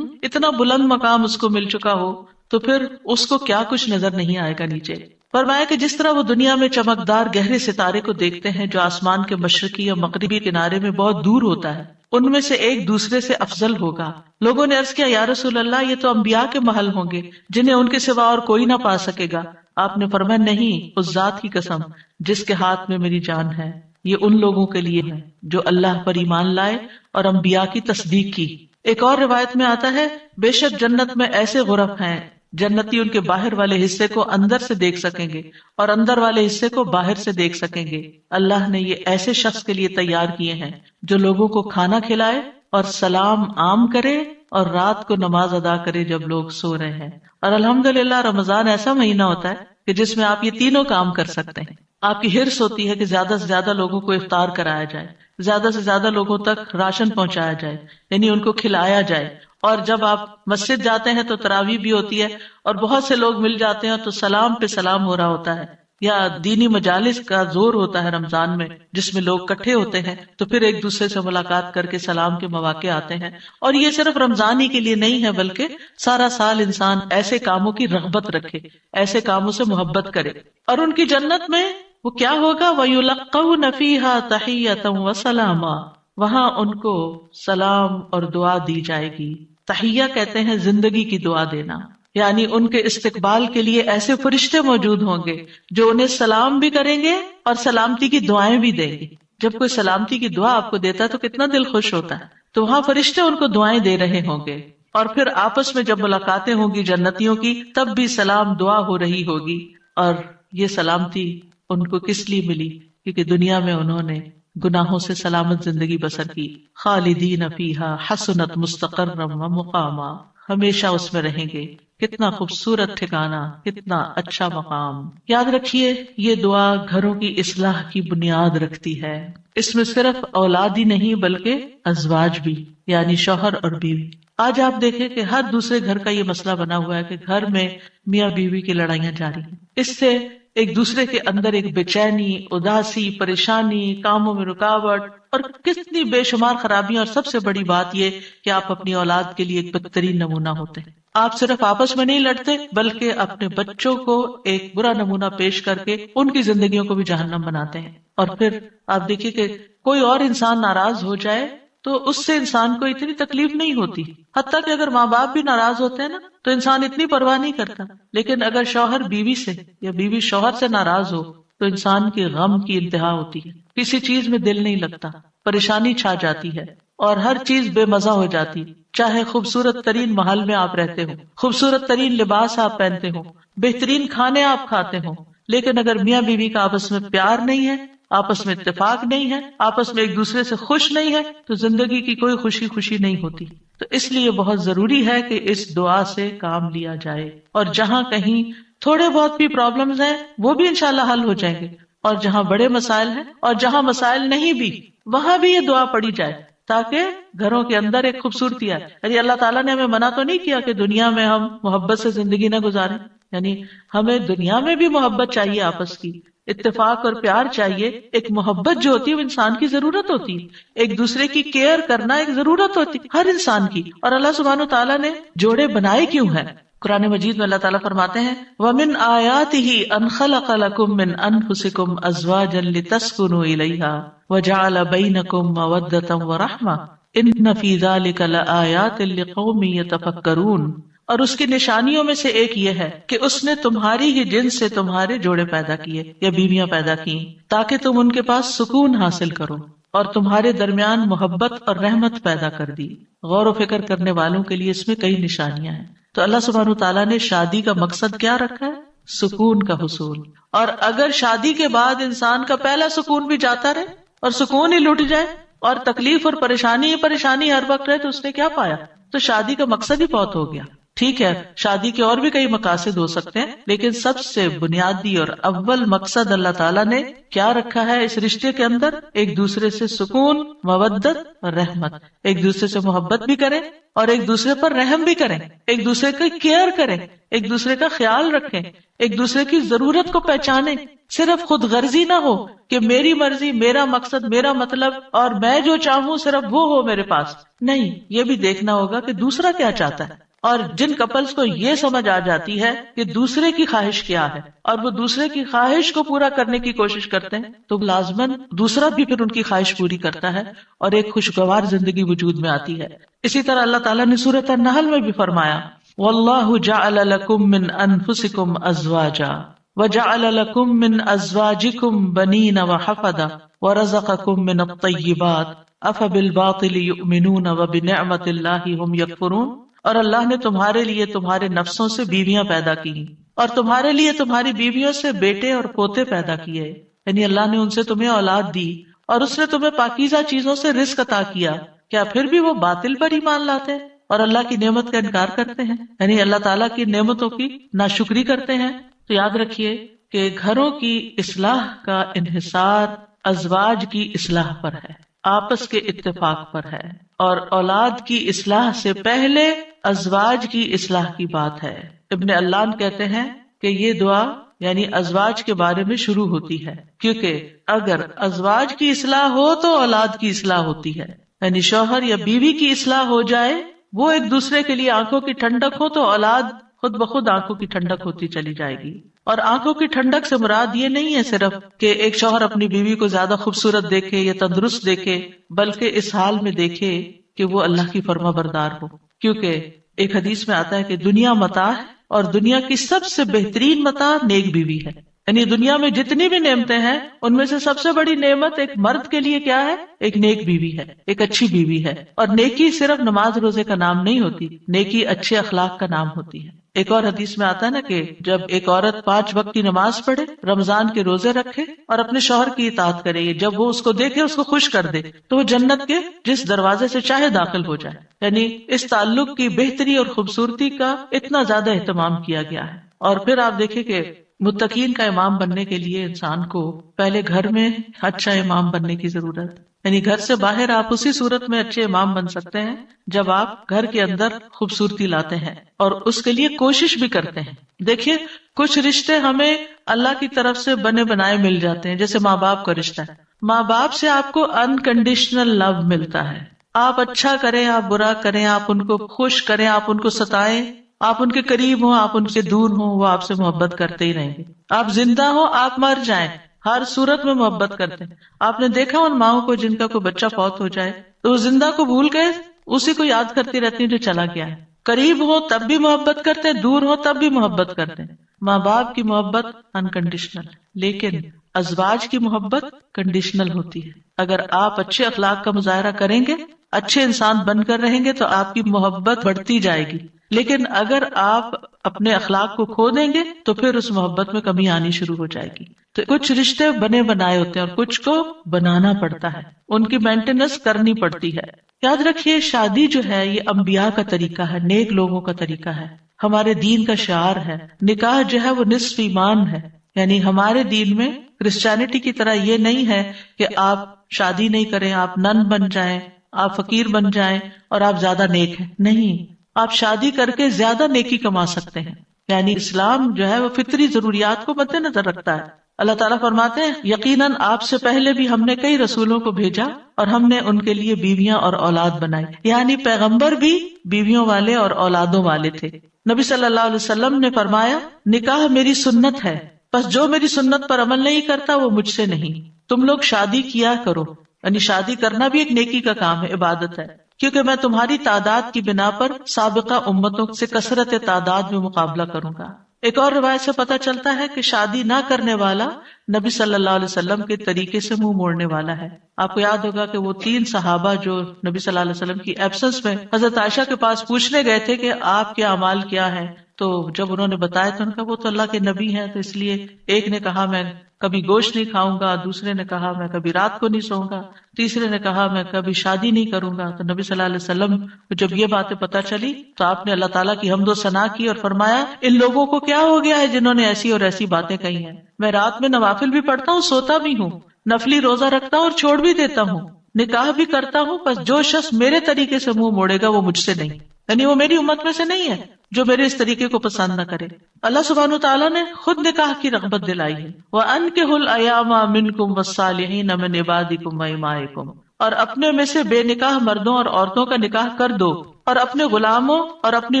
S1: اتنا بلند مقام اس کو مل چکا ہو، تو پھر اس کو کیا کچھ نظر نہیں آئے گا نیچے. فرمایا کہ جس طرح وہ دنیا میں چمکدار گہرے ستارے کو دیکھتے ہیں جو آسمان کے مشرقی یا مغربی کنارے میں بہت دور ہوتا ہے، ان میں سے ایک دوسرے سے افضل ہوگا. لوگوں نے عرض کیا یا رسول اللہ، یہ تو انبیاء کے محل ہوں گے جنہیں ان کے سوا اور کوئی نہ پا سکے گا. آپ نے فرمایا نہیں، اس ذات کی قسم جس کے ہاتھ میں میری جان ہے، یہ ان لوگوں کے لیے ہے جو اللہ پر ایمان لائے اور انبیاء کی تصدیق کی. ایک اور روایت میں آتا ہے بے شک جنت میں ایسے غرف ہیں جنتی ان کے باہر والے حصے کو اندر سے دیکھ سکیں گے اور اندر والے حصے کو باہر سے دیکھ سکیں گے. اللہ نے یہ ایسے شخص کے لیے تیار کیے ہیں جو لوگوں کو کھانا کھلائے اور سلام عام کرے اور رات کو نماز ادا کرے جب لوگ سو رہے ہیں. اور الحمدللہ رمضان ایسا مہینہ ہوتا ہے کہ جس میں آپ یہ تینوں کام کر سکتے ہیں. آپ کی حرص ہوتی ہے کہ زیادہ سے زیادہ لوگوں کو افطار کرایا جائے، زیادہ سے زیادہ لوگوں تک راشن پہنچایا جائے، یعنی ان کو کھلایا جائے. اور جب آپ مسجد جاتے ہیں تو تراویح بھی ہوتی ہے اور بہت سے لوگ مل جاتے ہیں تو سلام پہ سلام ہو رہا ہوتا ہے. یا دینی مجالس کا زور ہوتا ہے رمضان میں جس میں لوگ اکٹھے ہوتے ہیں تو پھر ایک دوسرے سے ملاقات کر کے سلام کے مواقع آتے ہیں. اور یہ صرف رمضان ہی کے لیے نہیں ہے بلکہ سارا سال انسان ایسے کاموں کی رغبت رکھے، ایسے کاموں سے محبت کرے. اور ان کی جنت میں وہ کیا ہوگا، وَيُلَقَّوْنَ فِيهَا تَحِيَّةً وَسَلَامًا، وہاں ان کو سلام اور دعا دی جائے گی. تحیہ کہتے ہیں زندگی کی دعا دینا، یعنی ان کے استقبال کے لیے ایسے فرشتے موجود ہوں گے جو انہیں سلام بھی کریں گے اور سلامتی کی دعائیں بھی دیں گے. جب کوئی سلامتی کی دعا آپ کو دیتا ہے تو کتنا دل خوش ہوتا ہے. تو وہاں فرشتے ان کو دعائیں دے رہے ہوں گے. اور پھر آپس میں جب ملاقاتیں ہوں گی جنتیوں کی تب بھی سلام دعا ہو رہی ہوگی. اور یہ سلامتی ان کو کس لیے ملی؟ کیونکہ دنیا میں انہوں نے گناہوں سے سلامت زندگی بسر کی. خالدین فیہا حسنت مستقرا و مقاما، ہمیشہ اس میں رہیں گے. کتنا خوبصورت ٹھکانہ، کتنا اچھا مقام. یاد رکھیے یہ دعا گھروں کی اصلاح کی بنیاد رکھتی ہے. اس میں صرف اولاد ہی نہیں بلکہ ازواج بھی، یعنی شوہر اور بیوی. آج آپ دیکھیں کہ ہر دوسرے گھر کا یہ مسئلہ بنا ہوا ہے کہ گھر میں میاں بیوی کی لڑائیاں جاری ہیں. اس سے ایک دوسرے کے اندر ایک بے چینی، اداسی، پریشانی، کاموں میں رکاوٹ اور کتنی بے شمار خرابیاں. اور سب سے بڑی بات یہ کہ آپ اپنی اولاد کے لیے ایک بدترین نمونہ ہوتے ہیں. آپ صرف آپس میں نہیں لڑتے بلکہ اپنے بچوں کو ایک برا نمونہ پیش کر کے ان کی زندگیوں کو بھی جہنم بناتے ہیں. اور پھر آپ دیکھیے کہ کوئی اور انسان ناراض ہو جائے تو اس سے انسان کو اتنی تکلیف نہیں ہوتی، حتیٰ کہ اگر ماں باپ بھی ناراض ہوتے ہیں نا تو انسان اتنی پرواہ نہیں کرتا. لیکن اگر شوہر بیوی سے یا بیوی شوہر سے ناراض ہو تو انسان کے غم کی انتہا ہوتی ہے. کسی چیز میں دل نہیں لگتا، پریشانی چھا جاتی ہے اور ہر چیز بے مزہ ہو جاتی. چاہے خوبصورت ترین محل میں آپ رہتے ہو، خوبصورت ترین لباس آپ پہنتے ہو، بہترین کھانے آپ کھاتے ہو، لیکن اگر میاں بیوی کا آپس میں پیار نہیں ہے، آپس میں اتفاق نہیں ہے، آپس میں ایک دوسرے سے خوش نہیں ہے تو زندگی کی کوئی خوشی نہیں ہوتی. تو اس لیے بہت ضروری ہے کہ اس دعا سے کام لیا جائے. اور جہاں کہیں تھوڑے بہت بھی پرابلمز ہیں وہ بھی انشاءاللہ حل ہو جائیں گے، اور جہاں بڑے مسائل ہیں اور جہاں مسائل نہیں بھی وہاں بھی یہ دعا پڑھی جائے تاکہ گھروں کے اندر ایک خوبصورتی آئے. یعنی اللہ تعالیٰ نے ہمیں منع تو نہیں کیا کہ دنیا میں ہم محبت سے زندگی نہ گزاریں، یعنی ہمیں دنیا میں بھی محبت چاہیے، آپس کی اتفاق اور پیار چاہیے. ایک محبت جو ہوتی ہے وہ انسان کی ضرورت ہوتی ہے، ایک دوسرے کی کیئر کرنا ایک ضرورت ہوتی ہے ہر انسان کی. اور اللہ سبحانہ و تعالیٰ نے جوڑے بنائے کیوں ہیں؟ قرآن مجید میں اللہ تعالیٰ فرماتے ہیں وَمِنْ آيَاتِهِ أَنْ خَلَقَ لَكُم مِّنْ أَنفُسِكُمْ أَزْوَاجًا لِتَسْكُنُوا إِلَيْهَا وَجَعَلَ بَيْنَكُم مَّوَدَّةً وَرَحْمَةً إِنَّ فِي ذَلِكَ لَآيَاتٍ لِقَوْمٍ يَتَفَكَّرُونَ. اور اس کی نشانیوں میں سے ایک یہ ہے کہ اس نے تمہاری ہی جنس سے تمہارے جوڑے پیدا کیے یا بیویاں پیدا کی تاکہ تم ان کے پاس سکون حاصل کرو، اور تمہارے درمیان محبت اور رحمت پیدا کر دی. غور و فکر کرنے والوں کے لیے اس میں کئی نشانیاں ہیں. تو اللہ سبحانہ تعالیٰ نے شادی کا مقصد کیا رکھا ہے؟ سکون کا حصول. اور اگر شادی کے بعد انسان کا پہلا سکون بھی جاتا رہے اور سکون ہی لٹ جائے اور تکلیف اور پریشانی ہر وقت رہے تو اس نے کیا پایا؟ تو شادی کا مقصد ہی بہت ہو گیا. ٹھیک ہے شادی کے اور بھی کئی مقاصد ہو سکتے ہیں، لیکن سب سے بنیادی اور اول مقصد اللہ تعالیٰ نے کیا رکھا ہے اس رشتے کے اندر؟ ایک دوسرے سے سکون، مودت اور رحمت، ایک دوسرے سے محبت بھی کریں اور ایک دوسرے پر رحم بھی کریں، ایک دوسرے کی کیئر کریں، ایک دوسرے کا خیال رکھیں، ایک دوسرے کی ضرورت کو پہچانیں۔ صرف خود غرضی نہ ہو کہ میری مرضی، میرا مقصد، میرا مطلب اور میں جو چاہوں صرف وہ ہو میرے پاس، نہیں، یہ بھی دیکھنا ہوگا کہ دوسرا کیا چاہتا ہے۔ اور جن کپلز کو یہ سمجھ آ جاتی ہے کہ دوسرے کی خواہش کیا ہے اور وہ دوسرے کی خواہش کو پورا کرنے کی کوشش کرتے ہیں، تو لازماً دوسرا بھی پھر ان کی خواہش پوری کرتا ہے اور ایک خوشگوار زندگی وجود میں آتی ہے۔ اسی طرح اللہ تعالیٰ نے سورۃ النحل میں بھی فرمایا وَاللَّهُ جَعَلَ لَكُم مِّنْ أَنفُسِكُمْ أَزْوَاجًا وَجَعَلَ لَكُم مِّنْ أَزْوَاجِكُمْ بَنِينَ وَحَفَدًا وَرَزَقَكُم مِّنَ الطَّيِّبَاتِ أَفَبِالْبَاطِلِ يُؤْمِنُونَ وَبِنِعْمَةِ اللَّهِ هُمْ يَكْفُرُونَ۔ اور اللہ نے تمہارے لیے تمہارے نفسوں سے بیویاں پیدا کی اور تمہارے لیے تمہاری بیویوں سے بیٹے اور پوتے پیدا کیے، یعنی اللہ نے ان سے تمہیں اولاد دی اور اس نے تمہیں پاکیزہ چیزوں سے رزق عطا کیا، کیا پھر بھی وہ باطل پر ایمان لاتے ہیں اور اللہ کی نعمت کا انکار کرتے ہیں، یعنی اللہ تعالیٰ کی نعمتوں کی ناشکری کرتے ہیں؟ تو یاد رکھیے کہ گھروں کی اصلاح کا انحصار ازواج کی اصلاح پر ہے، آپس کے اتفاق پر ہے، اور اولاد کی اصلاح سے پہلے ازواج کی اصلاح کی بات ہے۔ ابن علان کہتے ہیں کہ یہ دعا یعنی ازواج کے بارے میں شروع ہوتی ہے، کیونکہ اگر ازواج کی اصلاح ہو تو اولاد کی اصلاح ہوتی ہے، یعنی شوہر یا بیوی کی اصلاح ہو جائے، وہ ایک دوسرے کے لیے آنکھوں کی ٹھنڈک ہو، تو اولاد خود بخود آنکھوں کی ٹھنڈک ہوتی چلی جائے گی۔ اور آنکھوں کی ٹھنڈک سے مراد یہ نہیں ہے صرف کہ ایک شوہر اپنی بیوی کو زیادہ خوبصورت دیکھے یا تندرست دیکھے، بلکہ اس حال میں دیکھے کہ وہ اللہ کی فرما بردار ہو، کیونکہ ایک حدیث میں آتا ہے کہ دنیا متاع ہے اور دنیا کی سب سے بہترین متاع نیک بیوی ہے، یعنی دنیا میں جتنی بھی نعمتیں ہیں ان میں سے سب سے بڑی نعمت ایک مرد کے لیے کیا ہے؟ ایک نیک بیوی ہے، ایک اچھی بیوی ہے۔ اور نیکی صرف نماز روزے کا نام نہیں ہوتی، نیکی اچھے اخلاق کا نام ہوتی ہے۔ ایک اور حدیث میں آتا ہے نا کہ جب ایک عورت 5 وقت کی نماز پڑھے، رمضان کے روزے رکھے اور اپنے شوہر کی اطاعت کرے، جب وہ اس کو دیکھے، اس کو خوش کر دے، تو وہ جنت کے جس دروازے سے چاہے داخل ہو جائے، یعنی اس تعلق کی بہتری اور خوبصورتی کا اتنا زیادہ اہتمام کیا گیا ہے۔ اور پھر آپ دیکھیں کہ متقین کا امام بننے کے لیے انسان کو پہلے گھر میں اچھا امام بننے کی ضرورت، یعنی گھر سے باہر آپ اسی صورت میں اچھے امام بن سکتے ہیں جب آپ گھر کے اندر خوبصورتی لاتے ہیں اور اس کے لیے کوشش بھی کرتے ہیں۔ دیکھیے کچھ رشتے ہمیں اللہ کی طرف سے بنے بنائے مل جاتے ہیں، جیسے ماں باپ کا رشتہ ہے، ماں باپ سے آپ کو انکنڈیشنل لو ملتا ہے، آپ اچھا کریں، آپ برا کریں، آپ ان کو خوش کریں، آپ ان کو ستائیں، آپ ان کے قریب ہوں، آپ ان سے دور ہوں، وہ آپ سے محبت کرتے ہی رہیں گے، آپ زندہ ہوں، آپ مر جائیں، ہر صورت میں محبت کرتے ہیں۔ آپ نے دیکھا ان ماؤں کو جن کا کوئی بچہ فوت ہو جائے تو وہ زندہ کو بھول گئے، اسی کو یاد کرتی رہتی ہیں جو چلا گیا ہے، قریب ہو تب بھی محبت کرتے ہیں، دور ہو تب بھی محبت کرتے ہیں۔ ماں باپ کی محبت انکنڈیشنل، لیکن ازواج کی محبت کنڈیشنل ہوتی ہے۔ اگر آپ اچھے اخلاق کا مظاہرہ کریں گے، اچھے انسان بن کر رہیں گے تو آپ کی محبت بڑھتی جائے گی، لیکن اگر آپ اپنے اخلاق کو کھو دیں گے تو پھر اس محبت میں کمی آنی شروع ہو جائے گی۔ تو کچھ رشتے بنے بنائے ہوتے ہیں اور کچھ کو بنانا پڑتا ہے، ان کی مینٹیننس کرنی پڑتی ہے۔ یاد رکھیے شادی جو ہے یہ انبیاء کا طریقہ ہے، نیک لوگوں کا طریقہ ہے، ہمارے دین کا شعار ہے۔ نکاح جو ہے وہ نصف ایمان ہے، یعنی ہمارے دین میں کرسچینٹی کی طرح یہ نہیں ہے کہ آپ شادی نہیں کریں، آپ نن بن جائیں، آپ فقیر بن جائیں اور آپ زیادہ نیک ہیں، نہیں، آپ شادی کر کے زیادہ نیکی کما سکتے ہیں۔ یعنی اسلام جو ہے وہ فطری ضروریات کو مد نظر رکھتا ہے۔ اللہ تعالیٰ فرماتے ہیں یقیناً آپ سے پہلے بھی ہم نے کئی رسولوں کو بھیجا اور ہم نے ان کے لیے بیویاں اور اولاد بنائی، یعنی پیغمبر بھی بیویوں والے اور اولادوں والے تھے۔ نبی صلی اللہ علیہ وسلم نے فرمایا نکاح میری سنت ہے، بس جو میری سنت پر عمل نہیں کرتا وہ مجھ سے نہیں۔ تم لوگ شادی کیا کرو، یعنی شادی کرنا بھی ایک نیکی کا کام ہے، عبادت ہے، کیونکہ میں تمہاری تعداد کی بنا پر سابقہ امتوں سے کثرت تعداد میں مقابلہ کروں گا۔ ایک اور روایت سے پتہ چلتا ہے کہ شادی نہ کرنے والا نبی صلی اللہ علیہ وسلم کے طریقے سے منہ موڑنے والا ہے. آپ کو یاد ہوگا کہ وہ 3 صحابہ جو نبی صلی اللہ علیہ وسلم کی ایبسنس میں حضرت عائشہ کے پاس پوچھنے گئے تھے کہ آپ کے اعمال کیا ہیں، تو جب انہوں نے بتایا تو ان کا وہ تو اللہ کے نبی ہیں، تو اس لیے ایک نے کہا میں کبھی گوشت نہیں کھاؤں گا، دوسرے نے کہا میں کبھی رات کو نہیں سوؤں گا، تیسرے نے کہا میں کبھی شادی نہیں کروں گا. تو نبی صلی اللہ علیہ وسلم کو جب یہ باتیں پتہ چلی تو آپ نے اللہ تعالیٰ کی حمد و ثنا کی اور فرمایا ان لوگوں کو کیا ہو گیا ہے جنہوں نے ایسی اور ایسی باتیں کہی ہیں. میں رات میں نوافل بھی پڑھتا ہوں، سوتا بھی ہوں، نفلی روزہ رکھتا ہوں اور چھوڑ بھی دیتا ہوں، نکاح بھی کرتا ہوں، بس جو شخص میرے طریقے سے منہ موڑے گا وہ مجھ سے نہیں، یعنی وہ میری امت میں سے نہیں ہے جو میرے اس طریقے کو پسند نہ کرے. اللہ سبحانہ وتعالیٰ نے خود نکاح کی رغبت دلائی ہے. وَأَنكِحُوا الْأَيَامَ مِنكُمْ وَالصَّالِحِينَ مِنْ عِبَادِكُمْ وَإِمَائِكُمْ، اور اپنے میں سے بے نکاح مردوں اور عورتوں کا نکاح کر دو، اور اپنے غلاموں اور اپنی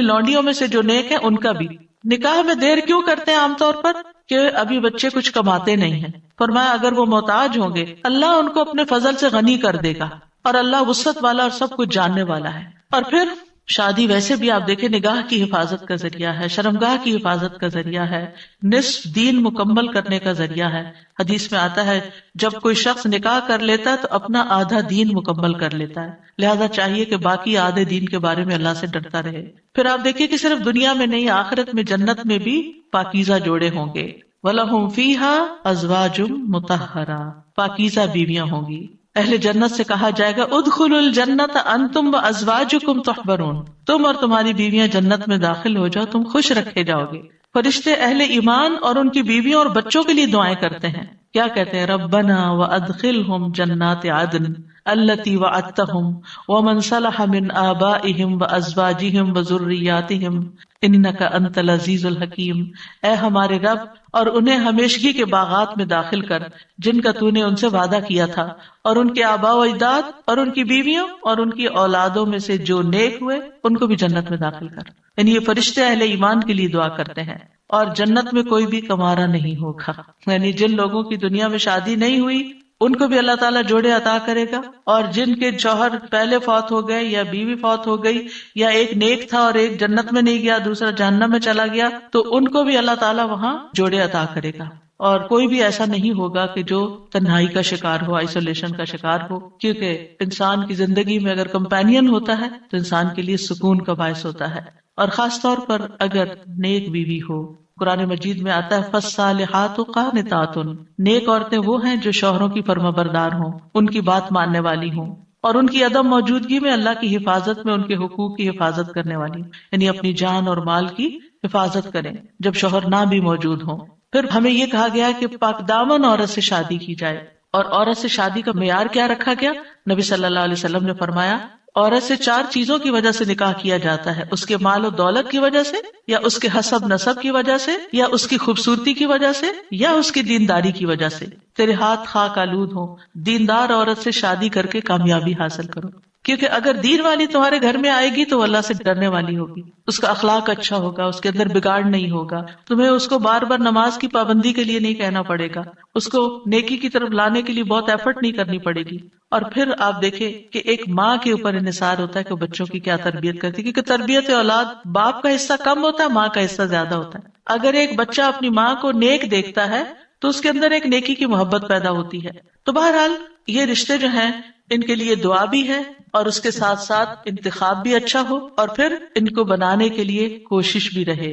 S1: لونڈیوں میں سے جو نیک ہیں ان کا بھی. نکاح میں دیر کیوں کرتے ہیں عام طور پر؟ کہ ابھی بچے کچھ کماتے نہیں ہیں. فرمایا اگر وہ محتاج ہوں گے اللہ ان کو اپنے فضل سے غنی کر دے گا، اور اللہ وسعت والا اور سب کچھ جاننے والا ہے. اور پھر شادی ویسے بھی آپ دیکھیں نگاہ کی حفاظت کا ذریعہ ہے، شرمگاہ کی حفاظت کا ذریعہ ہے، نصف دین مکمل کرنے کا ذریعہ ہے. حدیث میں آتا ہے جب کوئی شخص نکاح کر لیتا ہے تو اپنا آدھا دین مکمل کر لیتا ہے، لہذا چاہیے کہ باقی آدھے دین کے بارے میں اللہ سے ڈرتا رہے. پھر آپ دیکھیے کہ صرف دنیا میں نہیں، آخرت میں جنت میں بھی پاکیزہ جوڑے ہوں گے. وَلَهُمْ فِيهَا أَزْوَاجٌ مُطَهَّرَةٌ، پاکیزہ بیویاں ہوں گی. اہل جنت سے کہا جائے گا ادخلوا الجنت انتم وازواجکم تحبرون، تم اور تمہاری بیویاں جنت میں داخل ہو جاؤ، تم خوش رکھے جاؤ گے. فرشتے اہل ایمان اور ان کی بیویوں اور بچوں کے لیے دعائیں کرتے ہیں. کیا کہتے ہیں؟ ربنا وادخلهم جنات عدن التي وعدتهم ومن صلح من آبائهم وازواجهم وذرياتهم انك انت العزیز الحکیم. اے ہمارے رب، اور انہیں ہمیشگی کے باغات میں داخل کر جن کا تو نے ان سے وعدہ کیا تھا، اور ان کے آباء و اجداد اور ان کی بیویوں اور ان کی اولادوں میں سے جو نیک ہوئے ان کو بھی جنت میں داخل کر. یعنی یہ فرشتے اہل ایمان کے لیے دعا کرتے ہیں. اور جنت میں کوئی بھی کمارا نہیں ہوگا، یعنی جن لوگوں کی دنیا میں شادی نہیں ہوئی ان کو بھی اللہ تعالیٰ جوڑے عطا کرے گا، اور جن کے شوہر پہلے فوت ہو گئے یا بیوی فوت ہو گئی، یا ایک نیک تھا اور ایک جنت میں نہیں گیا دوسرا جہنم میں چلا گیا، تو ان کو بھی اللہ تعالیٰ وہاں جوڑے عطا کرے گا. اور کوئی بھی ایسا نہیں ہوگا کہ جو تنہائی کا شکار ہو، آئسولیشن کا شکار ہو، کیونکہ انسان کی زندگی میں اگر کمپینین ہوتا ہے تو انسان کے لیے سکون کا باعث ہوتا ہے. اور خاص طور پر اگر نیک بیوی ہو. قرآن مجید میں آتا ہے فالصالحات قانتات، نیک عورتیں وہ ہیں جو شوہروں کی فرما بردار ہوں، ان کی بات ماننے والی ہوں، اور ان کی عدم موجودگی میں اللہ کی حفاظت میں ان کے حقوق کی حفاظت کرنے والی، یعنی اپنی جان اور مال کی حفاظت کریں جب شوہر نہ بھی موجود ہوں. پھر ہمیں یہ کہا گیا کہ پاک دامن عورت سے شادی کی جائے. اور عورت سے شادی کا معیار کیا رکھا گیا؟ نبی صلی اللہ علیہ وسلم نے فرمایا عورت سے 4 چیزوں کی وجہ سے نکاح کیا جاتا ہے، اس کے مال و دولت کی وجہ سے، یا اس کے حسب نسب کی وجہ سے، یا اس کی خوبصورتی کی وجہ سے، یا اس کی دینداری کی وجہ سے. تیرے ہاتھ خاک آلود ہوں، دیندار عورت سے شادی کر کے کامیابی حاصل کرو، کیونکہ اگر دین والی تمہارے گھر میں آئے گی تو اللہ سے ڈرنے والی ہوگی، اس کا اخلاق اچھا ہوگا، اس کے اندر بگاڑ نہیں ہوگا، تمہیں اس کو بار بار نماز کی پابندی کے لیے نہیں کہنا پڑے گا، اس کو نیکی کی طرف لانے کے لیے بہت ایفرٹ نہیں کرنی پڑے گی. اور پھر آپ دیکھیں کہ ایک ماں کے اوپر انحصار ہوتا ہے کہ بچوں کی کیا تربیت کرتی ہے، کیونکہ تربیت اولاد باپ کا حصہ کم ہوتا ہے، ماں کا حصہ زیادہ ہوتا ہے. اگر ایک بچہ اپنی ماں کو نیک دیکھتا ہے تو اس کے اندر ایک نیکی کی محبت پیدا ہوتی ہے. تو بہرحال یہ رشتے جو ہیں ان کے لیے دعا بھی ہے، اور اس کے ساتھ ساتھ انتخاب بھی اچھا ہو، اور پھر ان کو بنانے کے لیے کوشش بھی رہے.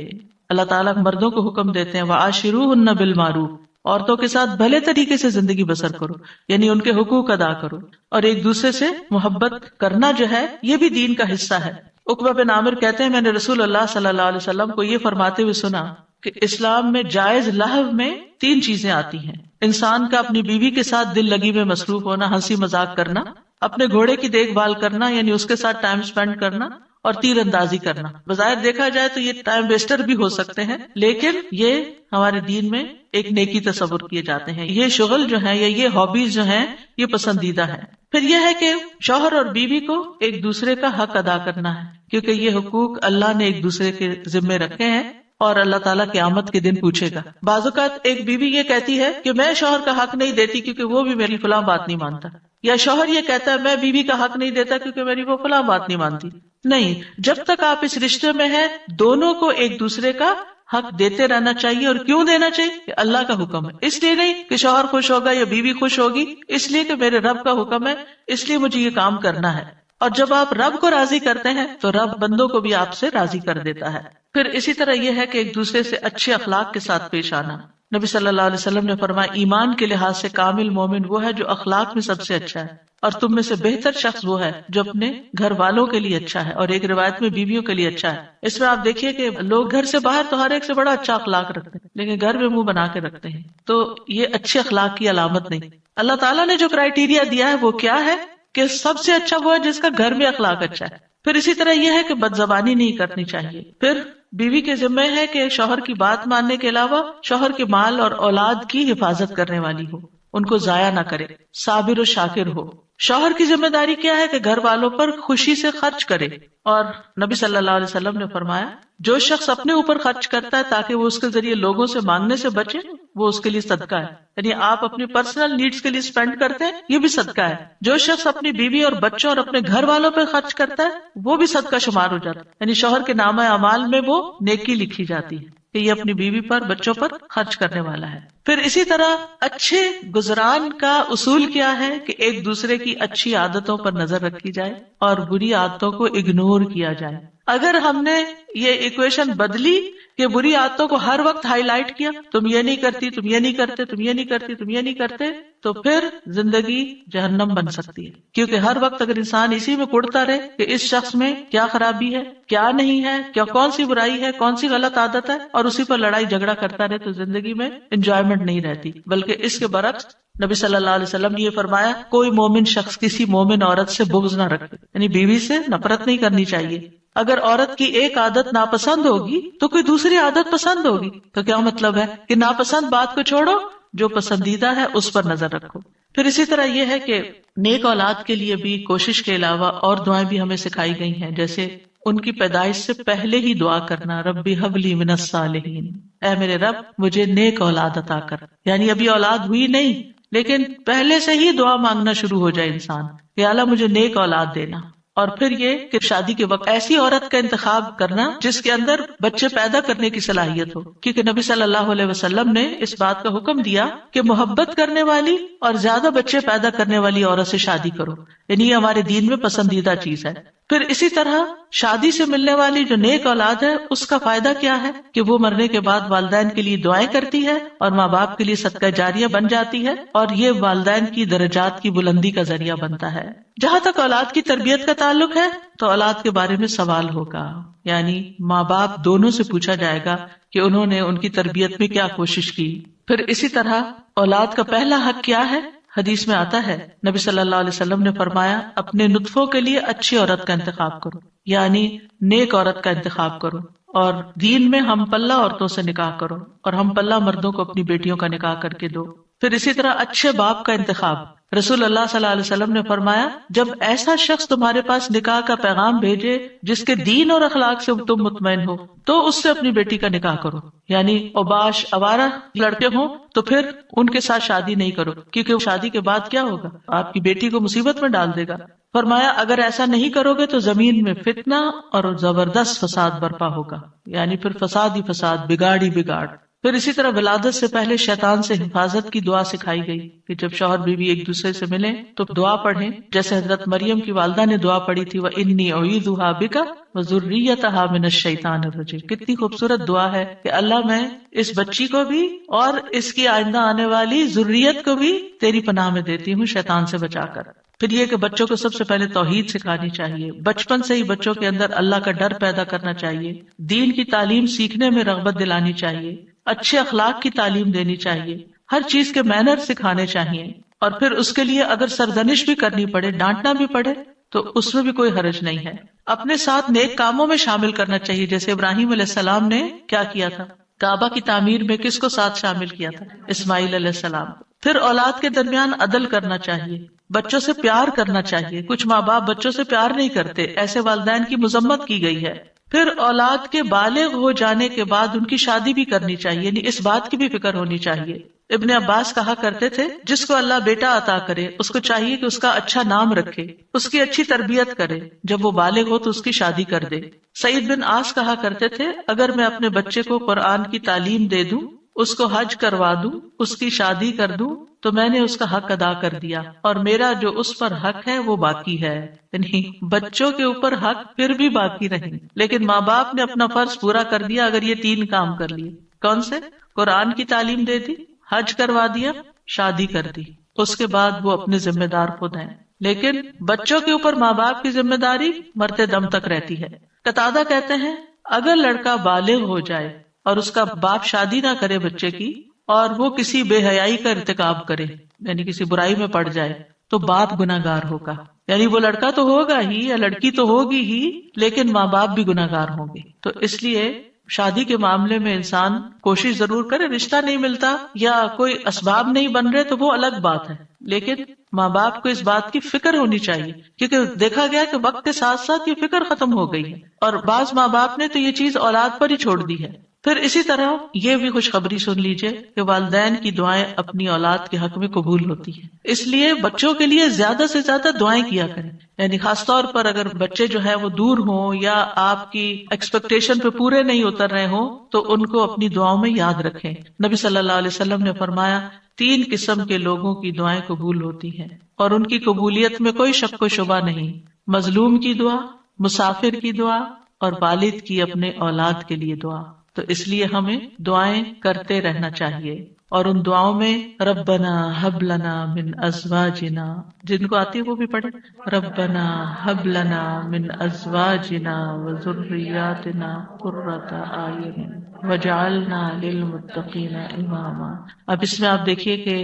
S1: اللہ تعالیٰ مردوں کو حکم دیتے ہیں وَعَاشِرُوهُنَّ بِالْمَعْرُوفِ، عورتوں کے ساتھ بھلے طریقے سے زندگی بسر کرو، یعنی ان کے حقوق ادا کرو، اور ایک دوسرے سے محبت کرنا جو ہے یہ بھی دین کا حصہ ہے. عقبہ بن عامر کہتے ہیں میں نے رسول اللہ صلی اللہ علیہ وسلم کو یہ فرماتے ہوئے سنا کہ اسلام میں جائز لہو میں 3 چیزیں آتی ہیں: انسان کا اپنی بیوی کے ساتھ دل لگی میں مصروف ہونا، ہنسی مذاق کرنا، اپنے گھوڑے کی دیکھ بھال کرنا یعنی اس کے ساتھ ٹائم سپینڈ کرنا، اور تیر اندازی کرنا. بظاہر دیکھا جائے تو یہ ٹائم ویسٹر بھی ہو سکتے ہیں، لیکن یہ ہمارے دین میں ایک نیکی تصور کیے جاتے ہیں. یہ شغل جو ہیں یا یہ ہابیز جو ہیں یہ پسندیدہ ہیں. پھر یہ ہے کہ شوہر اور بیوی کو ایک دوسرے کا حق ادا کرنا ہے، کیونکہ یہ حقوق اللہ نے ایک دوسرے کے ذمے رکھے ہیں اور اللہ تعالیٰ قیامت کے دن پوچھے گا. بعض اوقات ایک بیوی یہ کہتی ہے کہ میں شوہر کا حق نہیں دیتی کیونکہ وہ بھی میری فلاں بات نہیں مانتا، یا شوہر یہ کہتا ہے میں بیوی کا حق نہیں دیتا کیونکہ میری وہ فلاں بات نہیں مانتی. نہیں، جب تک آپ اس رشتے میں ہیں دونوں کو ایک دوسرے کا حق دیتے رہنا چاہیے. اور کیوں دینا چاہیے؟ کہ اللہ کا حکم ہے. اس لیے نہیں کہ شوہر خوش ہوگا یا بیوی خوش ہوگی، اس لیے کہ میرے رب کا حکم ہے، اس لیے مجھے یہ کام کرنا ہے. اور جب آپ رب کو راضی کرتے ہیں تو رب بندوں کو بھی آپ سے راضی کر دیتا ہے. پھر اسی طرح یہ ہے کہ ایک دوسرے سے اچھے اخلاق کے ساتھ پیش آنا. نبی صلی اللہ علیہ وسلم نے فرمایا ایمان کے لحاظ سے کامل مومن وہ ہے جو اخلاق میں سب سے اچھا ہے، اور تم میں سے بہتر شخص وہ ہے جو اپنے گھر والوں کے لیے اچھا ہے، اور ایک روایت میں بیویوں کے لیے اچھا ہے. اس میں آپ دیکھیے کہ لوگ گھر سے باہر تو ہر ایک سے بڑا اچھا اخلاق رکھتے ہیں، لیکن گھر میں منہ بنا کے رکھتے ہیں، تو یہ اچھے اخلاق کی علامت نہیں. اللہ تعالیٰ نے جو کرائیٹیریا دیا ہے وہ کیا ہے کہ سب سے اچھا وہ ہے جس کا گھر میں اخلاق اچھا ہے. پھر اسی طرح یہ ہے کہ بد زبانی نہیں کرنی چاہیے. پھر بیوی کے ذمہ ہے کہ شوہر کی بات ماننے کے علاوہ شوہر کے مال اور اولاد کی حفاظت کرنے والی ہو، ان کو ضائع نہ کرے، صابر و شاکر ہو. شوہر کی ذمہ داری کیا ہے کہ گھر والوں پر خوشی سے خرچ کرے. اور نبی صلی اللہ علیہ وسلم نے فرمایا جو شخص اپنے اوپر خرچ کرتا ہے تاکہ وہ اس کے ذریعے لوگوں سے مانگنے سے بچے، وہ اس کے لیے صدقہ ہے. یعنی آپ اپنی پرسنل نیڈز کے لیے اسپینڈ کرتے ہیں، یہ بھی صدقہ ہے. جو شخص اپنی بیوی اور بچوں اور اپنے گھر والوں پہ خرچ کرتا ہے وہ بھی صدقہ شمار ہو جاتا ہے. یعنی شوہر کے نامہ اعمال میں وہ نیکی لکھی جاتی ہے کہ یہ اپنی بیوی پر بچوں پر خرچ کرنے والا ہے. پھر اسی طرح اچھے گزران کا اصول کیا ہے کہ ایک دوسرے کی اچھی عادتوں پر نظر رکھی جائے اور بری عادتوں کو اگنور کیا جائے. اگر ہم نے یہ ایکویشن بدلی کہ بری عادتوں کو ہر وقت ہائی لائٹ کیا، تم یہ نہیں کرتی، تم یہ نہیں کرتے، تم یہ نہیں کرتی، تم یہ نہیں کرتے، تو پھر زندگی جہنم بن سکتی ہے. کیونکہ ہر وقت اگر انسان اسی میں کڑتا رہے کہ اس شخص میں کیا خرابی ہے، کیا نہیں ہے، کیا کون سی برائی ہے، کون سی غلط عادت ہے، اور اسی پر لڑائی جھگڑا کرتا رہے، تو زندگی میں انجوائمنٹ نہیں رہتی. بلکہ اس کے برعکس نبی صلی اللہ علیہ وسلم نے یہ فرمایا کوئی مومن شخص کسی مومن عورت سے بغض نہ رکھے، یعنی بیوی سے نفرت نہیں کرنی چاہیے. اگر عورت کی ایک عادت ناپسند ہوگی تو کوئی دوسری عادت پسند ہوگی. تو کیا مطلب ہے کہ ناپسند بات کو چھوڑو، جو پسندیدہ ہے اس پر نظر رکھو. پھر اسی طرح یہ ہے کہ نیک اولاد کے لیے بھی کوشش کے علاوہ اور دعائیں بھی ہمیں سکھائی گئی ہیں، جیسے ان کی پیدائش سے پہلے ہی دعا کرنا، ربی ہب لی من الصالحین، اے میرے رب مجھے نیک اولاد عطا کر. یعنی ابھی اولاد ہوئی نہیں لیکن پہلے سے ہی دعا مانگنا شروع ہو جائے انسان کہ اللہ مجھے نیک اولاد دینا. اور پھر یہ کہ شادی کے وقت ایسی عورت کا انتخاب کرنا جس کے اندر بچے پیدا کرنے کی صلاحیت ہو، کیونکہ نبی صلی اللہ علیہ وسلم نے اس بات کا حکم دیا کہ محبت کرنے والی اور زیادہ بچے پیدا کرنے والی عورت سے شادی کرو. یعنی یہ ہمارے دین میں پسندیدہ چیز ہے. پھر اسی طرح شادی سے ملنے والی جو نیک اولاد ہے اس کا فائدہ کیا ہے کہ وہ مرنے کے بعد والدین کے لیے دعائیں کرتی ہے اور ماں باپ کے لیے صدقہ جاریہ بن جاتی ہے، اور یہ والدین کی درجات کی بلندی کا ذریعہ بنتا ہے. جہاں تک اولاد کی تربیت کا تعلق ہے تو اولاد کے بارے میں سوال ہوگا، یعنی ماں باپ دونوں سے پوچھا جائے گا کہ انہوں نے ان کی تربیت میں کیا کوشش کی. پھر اسی طرح اولاد کا پہلا حق کیا ہے؟ حدیث میں آتا ہے نبی صلی اللہ علیہ وسلم نے فرمایا اپنے نطفوں کے لیے اچھی عورت کا انتخاب کرو، یعنی نیک عورت کا انتخاب کرو. اور دین میں ہم پلہ عورتوں سے نکاح کرو اور ہم پلہ مردوں کو اپنی بیٹیوں کا نکاح کر کے دو. پھر اسی طرح اچھے باپ کا انتخاب. رسول اللہ صلی اللہ علیہ وسلم نے فرمایا جب ایسا شخص تمہارے پاس نکاح کا پیغام بھیجے جس کے دین اور اخلاق سے تم مطمئن ہو تو اس سے اپنی بیٹی کا نکاح کرو. یعنی اوباش آوارہ لڑکے ہوں تو پھر ان کے ساتھ شادی نہیں کرو، کیونکہ شادی کے بعد کیا ہوگا، آپ کی بیٹی کو مصیبت میں ڈال دے گا. فرمایا اگر ایسا نہیں کرو گے تو زمین میں فتنہ اور زبردست فساد برپا ہوگا، یعنی پھر فساد ہی فساد، بگاڑ ہی بگاڑ. پھر اسی طرح ولادت سے پہلے شیطان سے حفاظت کی دعا سکھائی گئی کہ جب شوہر بیوی ایک دوسرے سے ملیں تو دعا پڑھیں، جیسے حضرت مریم کی والدہ نے دعا پڑھی تھی وَإِنِّي أُعِيذُهَا بِكَ وَذُرِّيَّتَهَا مِنَ الشَّيْطَانِ الرَّجِيمِ. کتنی خوبصورت دعا ہے کہ اللہ میں اس بچی کو بھی اور اس کی آئندہ آنے والی ذریت کو بھی تیری پناہ میں دیتی ہوں شیطان سے بچا کر. پھر یہ کہ بچوں کو سب سے پہلے توحید سکھانی چاہیے، بچپن سے ہی بچوں کے اندر اللہ کا ڈر پیدا کرنا چاہیے، دین کی تعلیم سیکھنے میں رغبت دلانی چاہیے، اچھے اخلاق کی تعلیم دینی چاہیے، ہر چیز کے مینر سکھانے چاہیے. اور پھر اس کے لیے اگر سرزنش بھی کرنی پڑے، ڈانٹنا بھی پڑے تو اس میں بھی کوئی حرج نہیں ہے. اپنے ساتھ نیک کاموں میں شامل کرنا چاہیے، جیسے ابراہیم علیہ السلام نے کیا کیا تھا، کعبہ کی تعمیر میں کس کو ساتھ شامل کیا تھا، اسماعیل علیہ السلام. پھر اولاد کے درمیان عدل کرنا چاہیے، بچوں سے پیار کرنا چاہیے. کچھ ماں باپ بچوں سے پیار نہیں کرتے، ایسے والدین کی مذمت کی گئی ہے. پھر اولاد کے بالغ ہو جانے کے بعد ان کی شادی بھی کرنی چاہیے، یعنی اس بات کی بھی فکر ہونی چاہیے ابن عباس کہا کرتے تھے جس کو اللہ بیٹا عطا کرے اس کو چاہیے کہ اس کا اچھا نام رکھے، اس کی اچھی تربیت کرے، جب وہ بالغ ہو تو اس کی شادی کر دے۔ سعید بن عاص کہا کرتے تھے اگر میں اپنے بچے کو قرآن کی تعلیم دے دوں، اس کو حج کروا دوں، اس کی شادی کر دوں تو میں نے اس کا حق ادا کر دیا اور میرا جو اس پر حق ہے وہ باقی ہے۔ یعنی بچوں کے اوپر حق پھر بھی باقی نہیں، لیکن ماں باپ نے اپنا فرض پورا کر دیا اگر یہ 3 کام کر لیے۔ کون سے؟ قرآن کی تعلیم دے دی، حج کروا دیا، شادی کر دی، اس کے بعد وہ اپنے ذمہ دار خود ہیں۔ لیکن بچوں کے اوپر ماں باپ کی ذمہ داری مرتے دم تک رہتی ہے۔ قتادہ کہتے ہیں اگر لڑکا بالغ ہو جائے اور اس کا باپ شادی نہ کرے بچے کی اور وہ کسی بے حیائی کا ارتکاب کرے، یعنی کسی برائی میں پڑ جائے، تو باپ گناہگار ہوگا۔ یعنی وہ لڑکا تو ہوگا ہی یا لڑکی تو ہوگی ہی، لیکن ماں باپ بھی گناہگار ہوں گے۔ تو اس لیے شادی کے معاملے میں انسان کوشش ضرور کرے، رشتہ نہیں ملتا یا کوئی اسباب نہیں بن رہے تو وہ الگ بات ہے، لیکن ماں باپ کو اس بات کی فکر ہونی چاہیے، کیونکہ دیکھا گیا کہ وقت کے ساتھ ساتھ یہ فکر ختم ہو گئی ہے اور بعض ماں باپ نے تو یہ چیز اولاد پر ہی چھوڑ دی ہے۔ پھر اسی طرح یہ بھی خوشخبری سن لیجئے کہ والدین کی دعائیں اپنی اولاد کے حق میں قبول ہوتی ہیں، اس لیے بچوں کے لیے زیادہ سے زیادہ دعائیں کیا کریں۔ یعنی خاص طور پر اگر بچے جو ہے وہ دور ہوں یا آپ کی ایکسپیکٹیشن پہ پورے نہیں اتر رہے ہوں تو ان کو اپنی دعاؤں میں یاد رکھیں۔ نبی صلی اللہ علیہ وسلم نے فرمایا 3 قسم کے لوگوں کی دعائیں قبول ہوتی ہیں اور ان کی قبولیت میں کوئی شک و شبہ نہیں: مظلوم کی دعا، مسافر کی دعا اور والد کی اپنے اولاد کے لیے دعا۔ تو اس لیے ہمیں دعائیں کرتے رہنا چاہیے، اور ان دعاؤں میں ربنا ہب لنا من ازواجنا، جن کو آتی ہے وہ بھی پڑھیں، ربنا ہب لنا من ازواجنا وذریاتنا قرۃ اعین وجعلنا للمتقین اماما۔ اب اس میں آپ دیکھیے کہ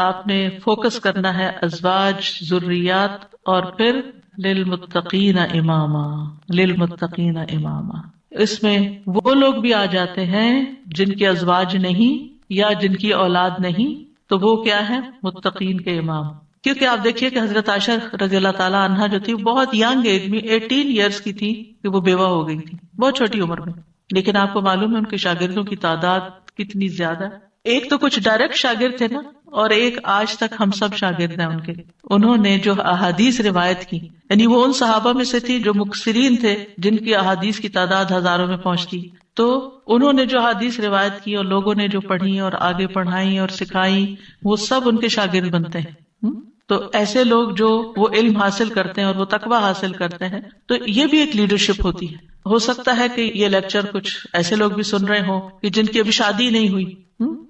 S1: آپ نے فوکس کرنا ہے ازواج، ذریات، اور پھر للمتقین اماما، للمتقین اماما۔ اس میں وہ لوگ بھی آ جاتے ہیں جن کے ازواج نہیں یا جن کی اولاد نہیں، تو وہ کیا ہے؟ متقین کے امام۔ کیونکہ آپ دیکھیے کہ حضرت عائشہ رضی اللہ تعالیٰ عنہا جو تھی بہت ینگ ایج میں 18 ایئرس کی تھی کہ وہ بیوہ ہو گئی تھی، بہت چھوٹی عمر میں، لیکن آپ کو معلوم ہے ان کے شاگردوں کی تعداد کتنی زیادہ ہے۔ ایک تو کچھ ڈائریکٹ شاگرد تھے نا، اور ایک آج تک ہم سب شاگرد ہیں ان کے۔ انہوں نے جو احادیث روایت کی، یعنی وہ ان صحابہ میں سے تھی جو مکثرین تھے، جن کی احادیث کی تعداد ہزاروں میں پہنچتی، تو انہوں نے جو احادیث روایت کی اور لوگوں نے جو پڑھی اور آگے پڑھائی اور سکھائی، وہ سب ان کے شاگرد بنتے ہیں۔ تو ایسے لوگ جو وہ علم حاصل کرتے ہیں اور وہ تقویٰ حاصل کرتے ہیں، تو یہ بھی ایک لیڈرشپ ہوتی ہے۔ ہو سکتا ہے کہ یہ لیکچر کچھ ایسے لوگ بھی سن رہے ہوں کہ جن کی ابھی شادی نہیں ہوئی،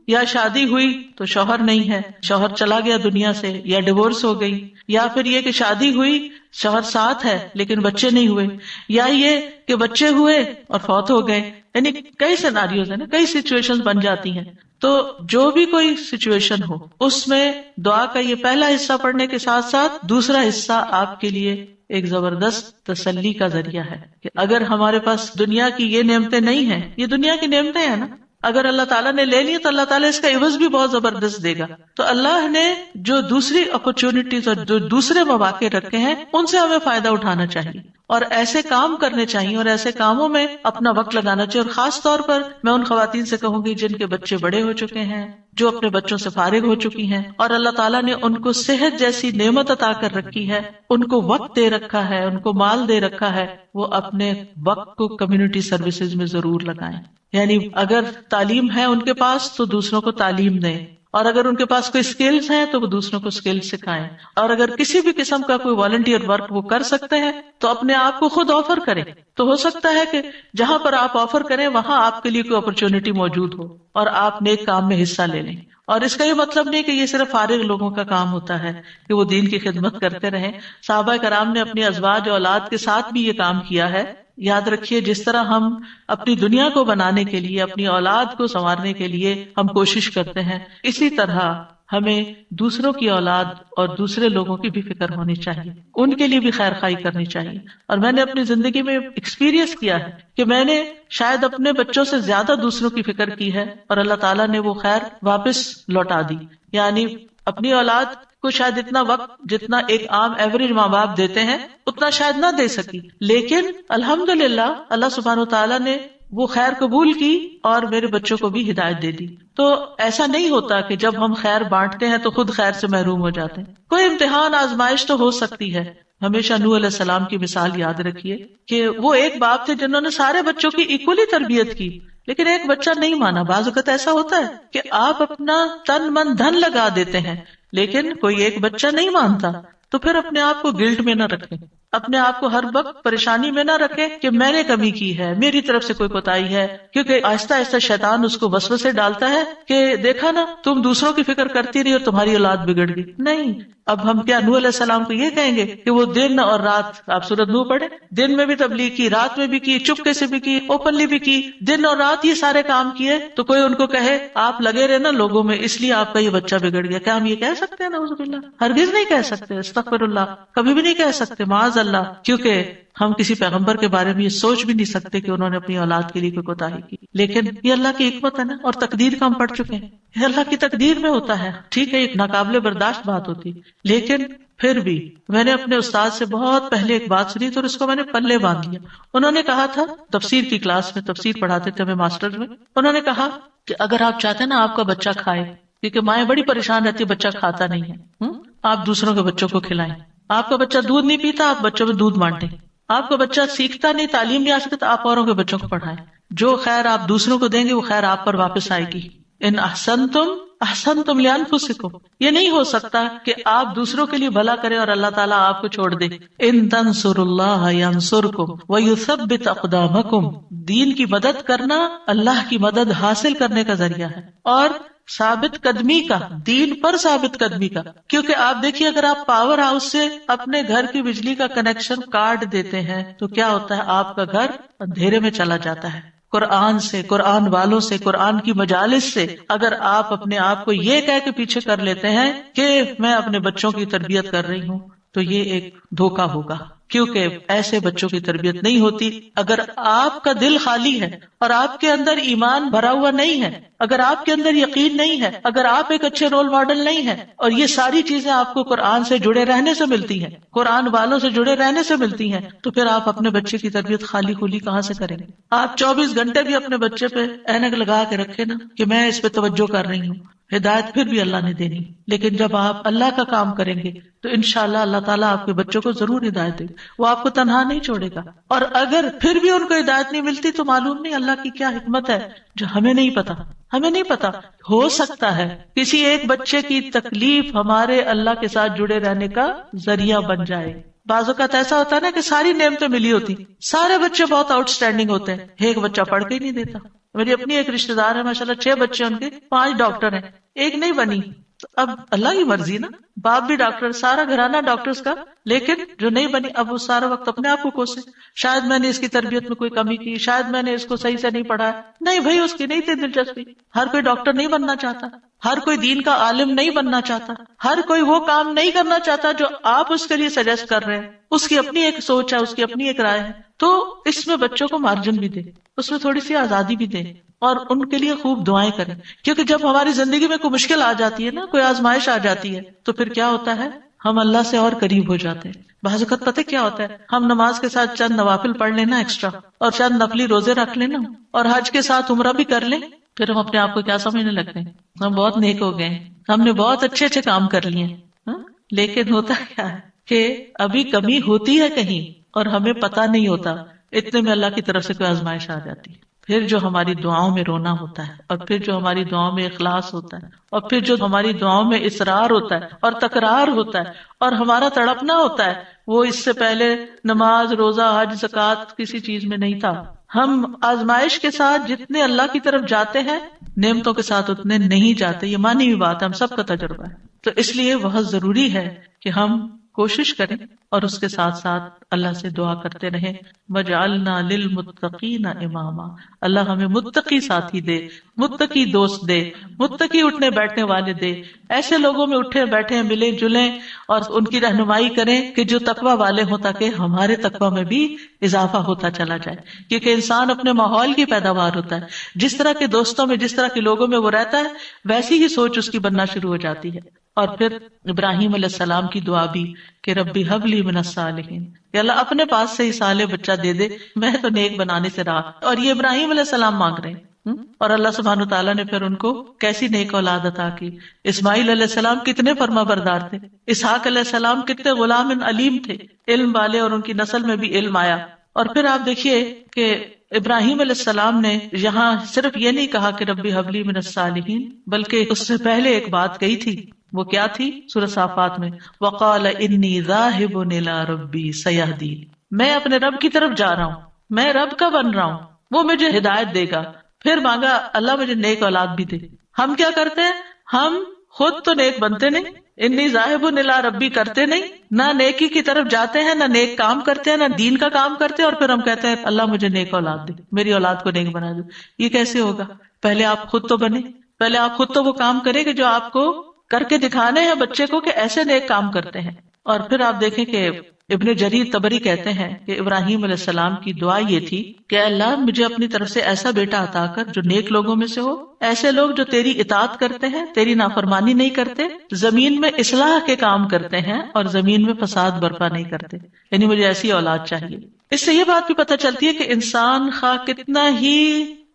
S1: یا شادی ہوئی تو شوہر نہیں ہے، شوہر چلا گیا دنیا سے، یا ڈیورس ہو گئی، یا پھر یہ کہ شادی ہوئی شوہر ساتھ ہے لیکن بچے نہیں ہوئے، یا یہ کہ بچے ہوئے اور فوت ہو گئے۔ یعنی کئی سیناریوز ہیں نا، کئی سچویشن بن جاتی ہیں۔ تو جو بھی کوئی سچویشن ہو اس میں دعا کا یہ پہلا حصہ پڑھنے کے ساتھ ساتھ دوسرا حصہ آپ کے لیے ایک زبردست تسلی کا ذریعہ ہے کہ اگر ہمارے پاس دنیا کی یہ نعمتیں نہیں ہیں، یہ دنیا کی نعمتیں ہیں نا، اگر اللہ تعالیٰ نے لے لی تو اللہ تعالیٰ اس کا عوض بھی بہت زبردست دے گا۔ تو اللہ نے جو دوسری اپرچونٹیز اور جو دوسرے مواقع رکھے ہیں ان سے ہمیں فائدہ اٹھانا چاہیے اور ایسے کام کرنے چاہیے اور ایسے کاموں میں اپنا وقت لگانا چاہیے۔ اور خاص طور پر میں ان خواتین سے کہوں گی جن کے بچے بڑے ہو چکے ہیں، جو اپنے بچوں سے فارغ ہو چکی ہیں اور اللہ تعالیٰ نے ان کو صحت جیسی نعمت عطا کر رکھی ہے، ان کو وقت دے رکھا ہے، ان کو مال دے رکھا ہے، وہ اپنے وقت کو کمیونٹی سروسز میں ضرور لگائیں۔ یعنی اگر تعلیم ہے ان کے پاس تو دوسروں کو تعلیم دیں، اور اگر ان کے پاس کوئی سکلز ہیں تو وہ دوسروں کو سکلز سکھائیں، اور اگر کسی بھی قسم کا کوئی والنٹیئر ورک وہ کر سکتے ہیں تو اپنے آپ کو خود آفر کریں۔ تو ہو سکتا ہے کہ جہاں پر آپ آفر کریں وہاں آپ کے لیے کوئی اپرچونٹی موجود ہو اور آپ نیک کام میں حصہ لے لیں۔ اور اس کا یہ مطلب نہیں کہ یہ صرف فارغ لوگوں کا کام ہوتا ہے کہ وہ دین کی خدمت کرتے رہیں۔ صحابہ کرام نے اپنی ازواج اولاد کے ساتھ بھی یہ کام کیا ہے۔ یاد رکھیے جس طرح ہم اپنی دنیا کو بنانے کے لیے، اپنی اولاد کو سنوارنے کے لیے ہم کوشش کرتے ہیں، اسی طرح ہمیں دوسروں کی اولاد اور دوسرے لوگوں کی بھی فکر ہونی چاہیے، ان کے لیے بھی خیر خواہی کرنی چاہیے۔ اور میں نے اپنی زندگی میں ایکسپیرینس کیا ہے کہ میں نے شاید اپنے بچوں سے زیادہ دوسروں کی فکر کی ہے اور اللہ تعالیٰ نے وہ خیر واپس لوٹا دی۔ یعنی اپنی اولاد کو شاید اتنا وقت جتنا ایک عام ایوریج ماں باپ دیتے ہیں اتنا شاید نہ دے سکی، لیکن الحمدللہ اللہ سبحانہ و تعالیٰ نے وہ خیر قبول کی اور میرے بچوں کو بھی ہدایت دے دی. تو ایسا نہیں ہوتا کہ جب ہم خیر بانٹتے ہیں تو خود خیر سے محروم ہو جاتے ہیں. کوئی امتحان آزمائش تو ہو سکتی ہے. ہمیشہ نوح علیہ السلام کی مثال یاد رکھیے کہ وہ ایک باپ تھے جنہوں نے سارے بچوں کی ایکولی تربیت کی، لیکن ایک بچہ نہیں مانا. بعض اوقات ایسا ہوتا ہے کہ آپ اپنا تن من دھن لگا دیتے ہیں لیکن کوئی ایک بچہ نہیں مانتا، تو پھر اپنے آپ کو گلٹ میں نہ رکھیں، اپنے آپ کو ہر وقت پریشانی میں نہ رکھیں کہ میں نے کمی کی ہے، میری طرف سے کوئی کوتاہی ہے. کیونکہ آہستہ آہستہ شیطان اس کو وسوسے ڈالتا ہے کہ دیکھا نا تم دوسروں کی فکر کرتی رہی اور تمہاری اولاد بگڑ گئی. نہیں، اب ہم کیا نوح علیہ السلام کو یہ کہیں گے کہ وہ دن اور رات، آپ سورۃ نوح پڑھیں، دن میں بھی تبلیغ کی، رات میں بھی کی، چپکے سے بھی کی، اوپنلی بھی کی، دن اور رات یہ سارے کام کیے. تو کوئی ان کو کہے آپ لگے رہے نا لوگوں میں اس لیے آپ کا یہ بچہ بگڑ گیا، کیا ہم یہ کہہ سکتے ہیں؟ نعوذ باللہ، ہرگز نہیں کہہ سکتے. استغفر اللہ، کبھی بھی نہیں کہہ سکتے، معاذ اللہ. کیونکہ ہم کسی پیغمبر کے بارے میں یہ سوچ بھی نہیں سکتے کہ انہوں نے اپنی اولاد کے لیے کوئی کوتاہی کی. لیکن یہ اللہ کی حکمت ہے نا، اور تقدیر کا ہم پڑھ چکے ہیں، یہ اللہ کی تقدیر میں ہوتا ہے. ٹھیک ہے ایک ناقابل برداشت بات ہوتی، لیکن پھر بھی میں نے اپنے استاد سے بہت پہلے ایک بات سنی تو اس کو میں نے پلے باندھ لیا. انہوں نے کہا تھا، تفسیر کی کلاس میں تفسیر پڑھاتے تھے ہمیں ماسٹر میں، انہوں نے کہا کہ اگر آپ چاہتے ہیں نا آپ کا بچہ کھائے، کیونکہ مائیں بڑی پریشان رہتی ہے بچہ کھاتا نہیں ہے، آپ دوسروں کے بچوں کو کھلائیں. آپ کا بچہ دودھ نہیں پیتا، آپ بچوں میں دودھ بانٹیں. آپ کا بچہ سیکھتا نہیں، تعلیم نہیں آ سکتا، آپ اوروں کے بچوں کو پڑھائیں. جو خیر آپ دوسروں کو دیں گے وہ خیر آپ پر واپس آئے گی. ان احسنتم احسنتم لانفسکم، یہ نہیں ہو سکتا کہ آپ دوسروں کے لیے بھلا کریں اور اللہ تعالیٰ آپ کو چھوڑ دے. ان تنصروا اللہ ینصرکم ویثبت اقدامکم، دین کی مدد کرنا اللہ کی مدد حاصل کرنے کا ذریعہ ہے، اور ثابت قدمی کا، دین پر ثابت قدمی کا. کیونکہ آپ دیکھیے اگر آپ پاور ہاؤس سے اپنے گھر کی بجلی کا کنیکشن کاٹ دیتے ہیں تو کیا ہوتا ہے، آپ کا گھر اندھیرے میں چلا جاتا ہے. قرآن سے، قرآن والوں سے، قرآن کی مجالس سے اگر آپ اپنے آپ کو یہ کہہ کے پیچھے کر لیتے ہیں کہ میں اپنے بچوں کی تربیت کر رہی ہوں، تو یہ ایک دھوکا ہوگا. کیونکہ ایسے بچوں کی تربیت نہیں ہوتی. اگر آپ کا دل خالی ہے اور آپ کے اندر ایمان بھرا ہوا نہیں ہے، اگر آپ کے اندر یقین نہیں ہے، اگر آپ ایک اچھے رول ماڈل نہیں ہے، اور یہ ساری چیزیں آپ کو قرآن سے جڑے رہنے سے ملتی ہیں، قرآن والوں سے جڑے رہنے سے ملتی ہیں، تو پھر آپ اپنے بچے کی تربیت خالی خولی کہاں سے کریں گے؟ آپ 24 گھنٹے بھی اپنے بچے پہ اینک لگا کے رکھے نا کہ میں اس پہ توجہ کر رہی ہوں، ہدایت پھر بھی اللہ نے دینی. لیکن جب آپ اللہ کا کام کریں گے تو انشاءاللہ اللہ تعالیٰ آپ کے بچوں کو ضرور ہدایت دے گا، وہ آپ کو تنہا نہیں چھوڑے گا. اور اگر پھر بھی ان کو ہدایت نہیں ملتی تو معلوم نہیں اللہ کی کیا حکمت ہے جو ہمیں نہیں پتا. ہمیں نہیں پتا، ہو سکتا ہے کسی ایک بچے کی تکلیف ہمارے اللہ کے ساتھ جڑے رہنے کا ذریعہ بن جائے. بعض اوقات ایسا ہوتا ہے نا کہ ساری نعمتیں ملی ہوتی، سارے بچے بہت آؤٹ اسٹینڈنگ ہوتے ہیں، ایک بچہ پڑھ کے ہی نہیں دیتا. میری اپنی ایک رشتے دار ہے، ماشاءاللہ 6 بچے ان کے، 5 ڈاکٹر ہیں، ایک نہیں بنی. تو اب اللہ کی مرضی نا، باپ بھی ڈاکٹر، سارا گھرانہ ڈاکٹرز کا، لیکن جو نہیں بنی اب وہ سارا وقت اپنے آپ کو کوسے، شاید میں نے اس کی تربیت میں کوئی کمی کی، شاید میں نے اس کو صحیح سے نہیں پڑھایا. نہیں بھائی، اس کی نہیں تھی دلچسپی. ہر کوئی ڈاکٹر نہیں بننا چاہتا، ہر کوئی دین کا عالم نہیں بننا چاہتا، ہر کوئی وہ کام نہیں کرنا چاہتا جو آپ اس کے لیے سجیسٹ کر رہے ہیں. اس کی اپنی ایک سوچ ہے، اس کی اپنی ایک رائے ہے. تو اس میں بچوں کو مارجن بھی دے، اس میں تھوڑی سی آزادی بھی دے، اور ان کے لیے خوب دعائیں کریں. کیونکہ جب ہماری زندگی میں کوئی مشکل آ جاتی ہے نا، کوئی آزمائش آ جاتی ہے، تو پھر کیا ہوتا ہے، ہم اللہ سے اور قریب ہو جاتے ہیں. بعض اوقات پتہ کیا ہوتا ہے، ہم نماز کے ساتھ چند نوافل پڑھ لینا ایکسٹرا، اور چند نفلی روزے رکھ لینا، اور حج کے ساتھ عمرہ بھی کر لیں، پھر ہم اپنے آپ کو کیا سمجھنے لگتے ہیں، ہم بہت نیک ہو گئے ہیں، ہم نے بہت اچھے اچھے کام کر لیے ہیں. لیکن ہوتا کیا ہے کہ ابھی کمی ہوتی ہے کہیں اور ہمیں پتہ نہیں ہوتا، اتنے میں اللہ کی طرف سے کوئی آزمائش آ جاتی ہے. پھر جو ہماری دعاؤں میں رونا ہوتا ہے، اور پھر جو ہماری دعاؤں میں اخلاص ہوتا ہے، اور پھر جو ہماری دعاؤں میں اصرار ہوتا ہے اور تکرار ہوتا ہے اور ہمارا تڑپنا ہوتا ہے، وہ اس سے پہلے نماز، روزہ، حج، زکوٰۃ کسی چیز میں نہیں تھا. ہم آزمائش کے ساتھ جتنے اللہ کی طرف جاتے ہیں، نعمتوں کے ساتھ اتنے نہیں جاتے. یہ مانی ہوئی بات ہے، ہم سب کا تجربہ ہے. تو اس لیے بہت ضروری ہے کہ ہم کوشش کریں اور اس کے ساتھ ساتھ اللہ سے دعا کرتے رہیں، وَجْعَلْنَا لِلْمُتَّقِينَ إِمَامًا، اللہ ہمیں متقی ساتھی دے، متقی دوست دے، متقی اٹھنے بیٹھنے والے دے. ایسے لوگوں میں اٹھے بیٹھے ملیں جلیں اور ان کی رہنمائی کریں کہ جو تقوی والے ہوں، تاکہ ہمارے تقوی میں بھی اضافہ ہوتا چلا جائے. کیونکہ انسان اپنے ماحول کی پیداوار ہوتا ہے، جس طرح کے دوستوں میں، جس طرح کے لوگوں میں وہ رہتا ہے، ویسی ہی سوچ اس کی بننا شروع ہو جاتی ہے. اور پھر ابراہیم علیہ السلام کی دعا بھی کہ ربی حب لی من الصالحین، کہ اللہ اپنے پاس سے ہی صالح بچہ دے دے، میں تو نیک بنانے سے رہا. اور یہ ابراہیم علیہ السلام مانگ رہے ہیں. اور اللہ سبحانہ تعالیٰ نے پھر ان کو کیسی نیک اولاد عطا کی. اسماعیل علیہ السلام کتنے فرما بردار تھے، اسحاق علیہ السلام کتنے غلام علیم تھے، علم والے، اور ان کی نسل میں بھی علم آیا. اور پھر آپ دیکھیے کہ ابراہیم علیہ السلام نے یہاں صرف یہ نہیں کہا کہ ربی حبلی من الصالحین، بلکہ اس سے پہلے ایک بات کہی تھی. وہ کیا تھی؟ سورہ صافات میں وقال انی ذاہب الی ربی سیہدین، میں اپنے رب کی طرف جا رہا ہوں، میں رب کا بن رہا ہوں، وہ مجھے ہدایت دے گا. پھر مانگا اللہ مجھے نیک اولاد بھی دے. ہم کیا کرتے ہیں؟ ہم خود تو نیک بنتے نہیں، انی ذاہب الی ربی کرتے نہیں، نہ نیکی کی طرف جاتے ہیں، نہ نیک کام کرتے ہیں، نہ دین کا کام کرتے ہیں، اور پھر ہم کہتے ہیں اللہ مجھے نیک اولاد دے، میری اولاد کو نیک بنا دے. یہ کیسے ہوگا؟ پہلے آپ خود تو بنے، پہلے آپ خود تو وہ کام کریں کہ جو آپ کو کر کے دکھانے ہیں بچے کو کہ ایسے نیک کام کرتے ہیں. اور پھر آپ دیکھیں کہ ابن جریر طبری کہتے ہیں کہ ابراہیم علیہ السلام کی دعا یہ تھی کہ اللہ مجھے اپنی طرف سے ایسا بیٹا عطا کر جو نیک لوگوں میں سے ہو، ایسے لوگ جو تیری اطاعت کرتے ہیں، تیری نافرمانی نہیں کرتے، زمین میں اصلاح کے کام کرتے ہیں اور زمین میں فساد برپا نہیں کرتے. یعنی مجھے ایسی اولاد چاہیے. اس سے یہ بات بھی پتہ چلتی ہے کہ انسان خواہ کتنا ہی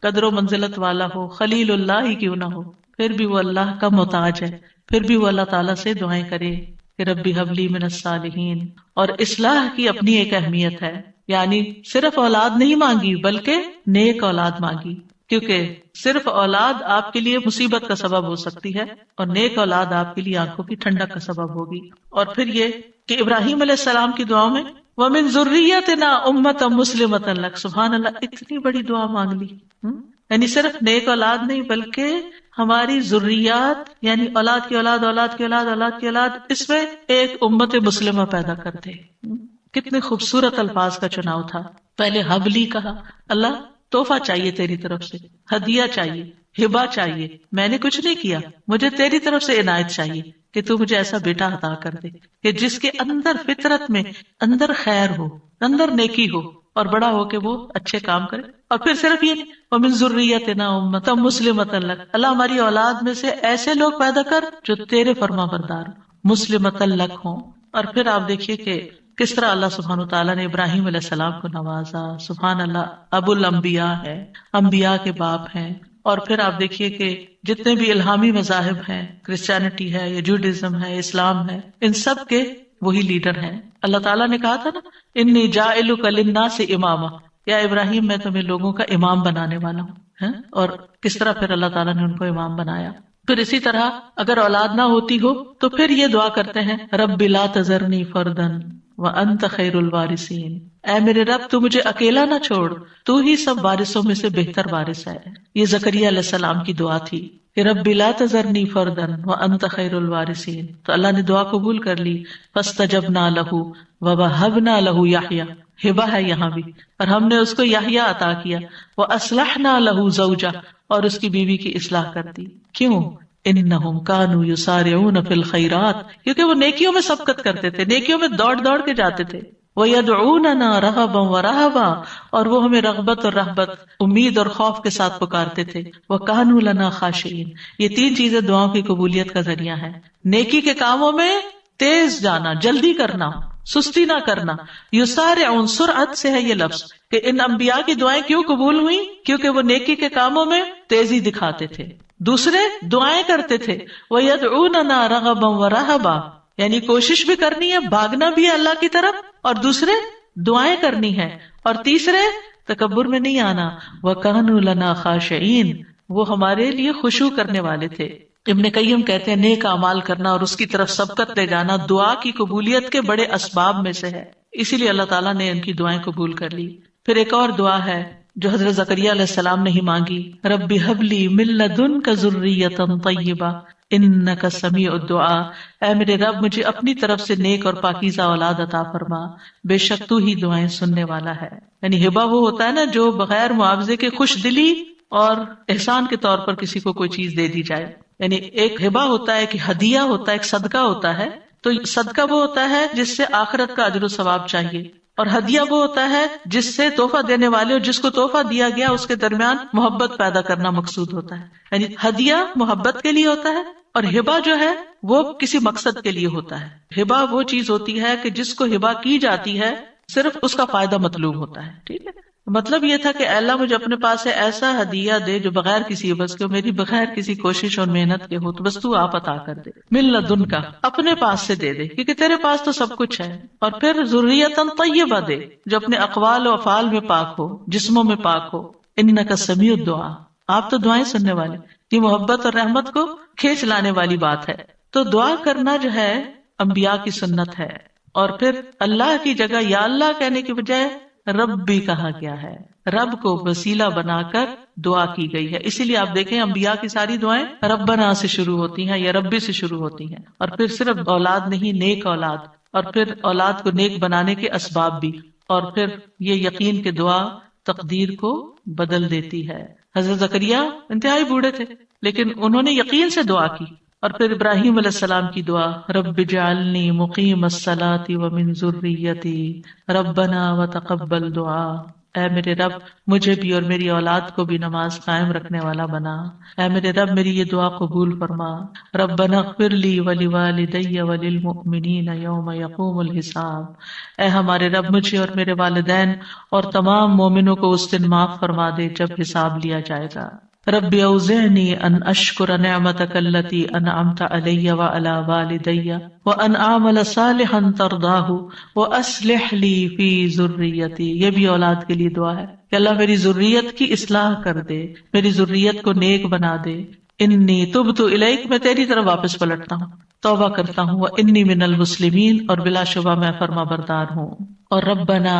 S1: قدر و منزلت والا ہو، خلیل اللہ ہی کیوں نہ ہو، پھر بھی وہ اللہ کا محتاج ہے، پھر بھی وہ اللہ تعالیٰ سے دعائیں کرے کہ ربی حبلی من الصالحین. اور اصلاح کی اپنی ایک اہمیت ہے، یعنی صرف اولاد نہیں مانگی بلکہ نیک اولاد مانگی، کیونکہ صرف اولاد آپ کے لیے مصیبت کا سبب ہو سکتی ہے اور نیک اولاد آپ کے لیے آنکھوں کی ٹھنڈک کا سبب ہوگی. اور پھر یہ کہ ابراہیم علیہ السلام کی دعاؤں میں وَمِن ذُرِّيَّتِنَا أُمَّةً مُسْلِمَةً لَكَ، سبحان اللہ، اتنی بڑی دعا مانگ لی. یعنی صرف نیک اولاد نہیں بلکہ ہماری ذریات، یعنی اولاد کی اولاد، اولاد کی اولاد، اولاد کی اولاد، اس میں ایک امت مسلمہ پیدا کرتے. کتنے خوبصورت الفاظ کا چناؤ تھا. پہلے حبلی کہا، اللہ تحفہ چاہیے تیری طرف سے، ہدیہ چاہیے، ہبہ چاہیے، میں نے کچھ نہیں کیا، مجھے تیری طرف سے عنایت چاہیے کہ تو مجھے ایسا بیٹا عطا کر دے کہ جس کے اندر فطرت میں اندر خیر ہو، اندر نیکی ہو، اور بڑا ہو کے وہ اچھے کام کرے. اور پھر صرف یہ وَمِن ذُرِّيَّتِنَا أُمَّةً مُسْلِمَةً لَكَ، اللہ ہماری اولاد میں سے ایسے لوگ پیدا کر جو تیرے فرما بردار مُسْلِمَةً لَكَ ہوں. اور پھر آپ دیکھیے کہ کس طرح اللہ سبحانہ تعالیٰ نے ابراہیم علیہ السلام کو نوازا. سبحان اللہ، ابو الانبیاء ہے، انبیاء کے باپ ہیں. اور پھر آپ دیکھیے کہ جتنے بھی الہامی مذاہب ہیں، کرسچینٹی ہے یا جوڈازم ہے، اسلام ہے، ان سب کے وہی لیڈر ہیں. اللہ تعالیٰ نے کہا تھا نا انی جاعلک للناس اماما، یا ابراہیم میں تمہیں لوگوں کا امام بنانے والا ہوں. اور کس طرح پھر اللہ تعالیٰ نے ان کو امام بنایا. پھر اسی طرح اگر اولاد نہ ہوتی ہو تو پھر یہ دعا کرتے ہیں رب لا تذرنی فردا وانت خیر الوارثین، اے میرے رب تو مجھے اکیلا نہ چھوڑ، تو ہی سب وارثوں میں سے بہتر وارث ہے. یہ زکریا علیہ السلام کی دعا تھی کہ رب لا تذرنی فردا وانت خیر الوارثین. تو اللہ نے دعا قبول کر لی. فاستجبنا لہ ووہبنا لہ یحییٰ، ہبہ ہے یہاں بھی، اور ہم نے اس کو یحییٰ عطا کیا. وَأَصْلَحْنَا لَهُ زَوْجَهُ، اور اس کی بیوی کی اصلاح کر دی. کیوں؟ اِنَّهُمْ كَانُوا يُسَارِعُونَ فِي الْخَيْرَاتِ، کیونکہ وہ نیکیوں میں سبقت کرتے تھے، نیکیوں میں دوڑ دوڑ کے جاتے تھے. وَيَدْعُونَنَا رَغَبًا وَرَهَبًا، اور وہ ہمیں رغبت اور رہبت، امید اور خوف کے ساتھ پکارتے تھے. وَكَانُوا لَنَا خَاشِعِينَ، یہ تین چیزیں دعاؤں کی قبولیت کا ذریعہ ہیں. نیکی کے کاموں میں تیز جانا، جلدی کرنا، سستی نہ کرنا. یسارعون، سرعت سے ہے یہ لفظ، کہ ان انبیاء کی دعائیں کیوں قبول ہوئی؟ کیونکہ وہ نیکی کے کاموں میں تیزی دکھاتے تھے. دوسرے دعائیں کرتے تھے. وَيَدْعُونَنَا رَغَبًا وَرَهَبًا، یعنی کوشش بھی کرنی ہے، بھاگنا بھی ہے اللہ کی طرف، اور دوسرے دعائیں کرنی ہے، اور تیسرے تکبر میں نہیں آنا. وَكَانُوا لَنَا خَاشِعِينَ، وہ ہمارے لیے خشوع کرنے والے تھے. ابن قیم کہتے ہیں نیک اعمال کرنا اور اس کی طرف سبقت لے جانا دعا کی قبولیت کے بڑے اسباب میں سے ہے. اسی لیے اللہ تعالیٰ نے ان کی دعائیں قبول کر لی. پھر ایک اور دعا ہے جو حضرت زکریا علیہ السلام نے ہی مانگی، رب ہب لی من لدنک ذریۃ طیبہ انک سمیع الدعاء، اے میرے رب مجھے اپنی طرف سے نیک اور پاکیزہ اولاد عطا فرما، بے شک تو ہی دعائیں سننے والا ہے. یعنی ہبہ وہ ہوتا ہے نا جو بغیر معاوضے کے خوش دلی اور احسان کے طور پر کسی کو کوئی چیز دے دی جائے. یعنی ایک ہبہ ہوتا ہے، ایک ہدیہ ہوتا ہے، ایک صدقہ ہوتا ہے. تو صدقہ وہ ہوتا ہے جس سے آخرت کا اجر و ثواب چاہیے، اور ہدیہ وہ ہوتا ہے جس سے تحفہ دینے والے اور جس کو تحفہ دیا گیا اس کے درمیان محبت پیدا کرنا مقصود ہوتا ہے. یعنی ہدیہ محبت کے لیے ہوتا ہے اور ہبہ جو ہے وہ کسی مقصد کے لیے ہوتا ہے. ہبہ وہ چیز ہوتی ہے کہ جس کو ہبہ کی جاتی ہے صرف اس کا فائدہ مطلوب ہوتا ہے. ٹھیک ہے. مطلب یہ تھا کہ اللہ مجھے اپنے پاس سے ایسا ہدیہ دے جو بغیر کسی عوض کے، میری بغیر کسی کوشش اور محنت کے ہو، تو بس تو آپ عطا کر دے. من لدن کا، اپنے پاس سے دے دے، کیونکہ تیرے پاس تو سب کچھ ہے. اور پھر ذریۃ طیبہ دے جو اپنے اقوال و افعال میں پاک ہو، جسموں میں پاک ہو. انک سمیع الدعاء، آپ تو دعائیں سننے والے. یہ محبت اور رحمت کو کھینچ لانے والی بات ہے. تو دعا کرنا جو ہے انبیاء کی سنت ہے. اور پھر اللہ کی جگہ یا اللہ کہنے کی بجائے رب بھی کہا گیا ہے. رب کو وسیلہ بنا کر دعا کی گئی ہے. اسی لیے آپ دیکھیں انبیاء کی ساری دعائیں ربنا سے شروع ہوتی ہیں یا ربی سے شروع ہوتی ہیں. اور پھر صرف اولاد نہیں، نیک اولاد، اور پھر اولاد کو نیک بنانے کے اسباب بھی. اور پھر یہ یقین کہ دعا تقدیر کو بدل دیتی ہے. حضرت زکریا انتہائی بوڑھے تھے لیکن انہوں نے یقین سے دعا کی. اور پھر ابراہیم علیہ السلام کی دعا، رب اجعلنی مقیم الصلاۃ ومن ذریتی ربنا وتقبل دعا. اے میرے رب مجھے بھی اور میری اولاد کو بھی نماز قائم رکھنے والا بنا. اے میرے رب میری یہ دعا قبول فرما. ربنا اغفر لی ولوالدی وللمؤمنین یوم یقوم الحساب. اے ہمارے رب مجھے اور میرے والدین اور تمام مومنوں کو اس دن معاف فرما دے جب حساب لیا جائے گا. رب اوزعنی ان اشکر نعمتک التی انعمت علی وعلی والدی وان اعمل صالحا ترضاہ واصلح لی فی ذریتی. یہ بھی اولاد کے لیے دعا ہے کہ اللہ میری ذریت کی اصلاح کر دے، میری ذریت کو نیک بنا دے. انی تبت الیک، میں تیری طرف واپس پلٹتا ہوں، توبہ کرتا ہوں. وانی من المسلمین، اور بلا شبہ میں فرما بردار ہوں. اور ربنا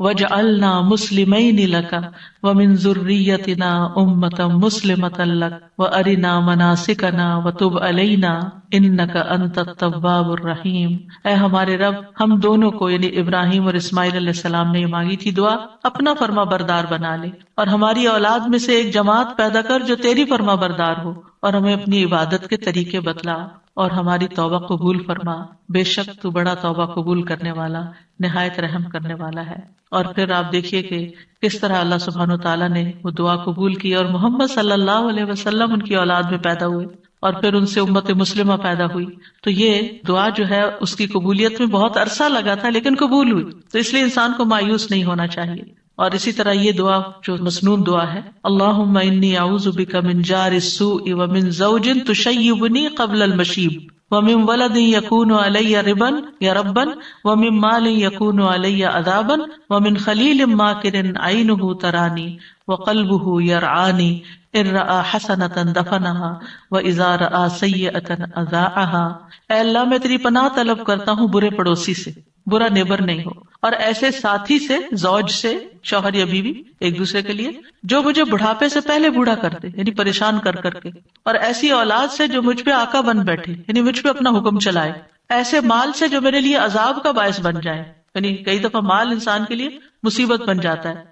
S1: وجعلنا مسلمین لک ومن ذریتنا امۃ مسلمۃ لک وارنا مناسکنا وتب علینا انک انت التواب الرحیم. اے ہمارے رب ہم دونوں کو، یعنی ابراہیم اور اسماعیل علیہ السلام نے یہ مانگی تھی دعا، اپنا فرما بردار بنا لے اور ہماری اولاد میں سے ایک جماعت پیدا کر جو تیری فرما بردار ہو، اور ہمیں اپنی عبادت کے طریقے بتلا اور ہماری توبہ قبول فرما. بے شک تو بڑا توبہ قبول کرنے والا، نہایت رحم کرنے والا ہے. اور پھر آپ دیکھیے کہ کس طرح اللہ سبحانہ وتعالیٰ نے وہ دعا قبول کی اور محمد صلی اللہ علیہ وسلم ان کی اولاد میں پیدا ہوئے اور پھر ان سے امت مسلمہ پیدا ہوئی. تو یہ دعا جو ہے اس کی قبولیت میں بہت عرصہ لگا تھا لیکن قبول ہوئی. تو اس لیے انسان کو مایوس نہیں ہونا چاہیے. اور اسی طرح یہ دعا جو مسنون دعا ہے، اللہم انی اعوذ بک من جار السوء ومن زوج تشیبنی قبل المشیب ومن ولد یکون علی ربا یا ربا ومن مال یکون علی عذابا ومن خلیل ماکر عینہ ترانی وقلبہ یرعانی ان رأى حسنة دفنها وإذا رأى سیئة اذاعها. اے اللہ میں تیری پناہ طلب کرتا ہوں برے پڑوسی سے، برا نیبر نہیں ہو، اور ایسے ساتھی سے، زوج سے، شوہر یا بیوی ایک دوسرے کے لیے، جو مجھے بڑھاپے سے پہلے بوڑھا کر دے، یعنی پریشان کر کے، اور ایسی اولاد سے جو مجھ پہ آقا بن بیٹھے، یعنی مجھ پہ اپنا حکم چلائے، ایسے مال سے جو میرے لیے عذاب کا باعث بن جائے. یعنی کئی دفعہ مال انسان کے لیے مصیبت بن جاتا ہے،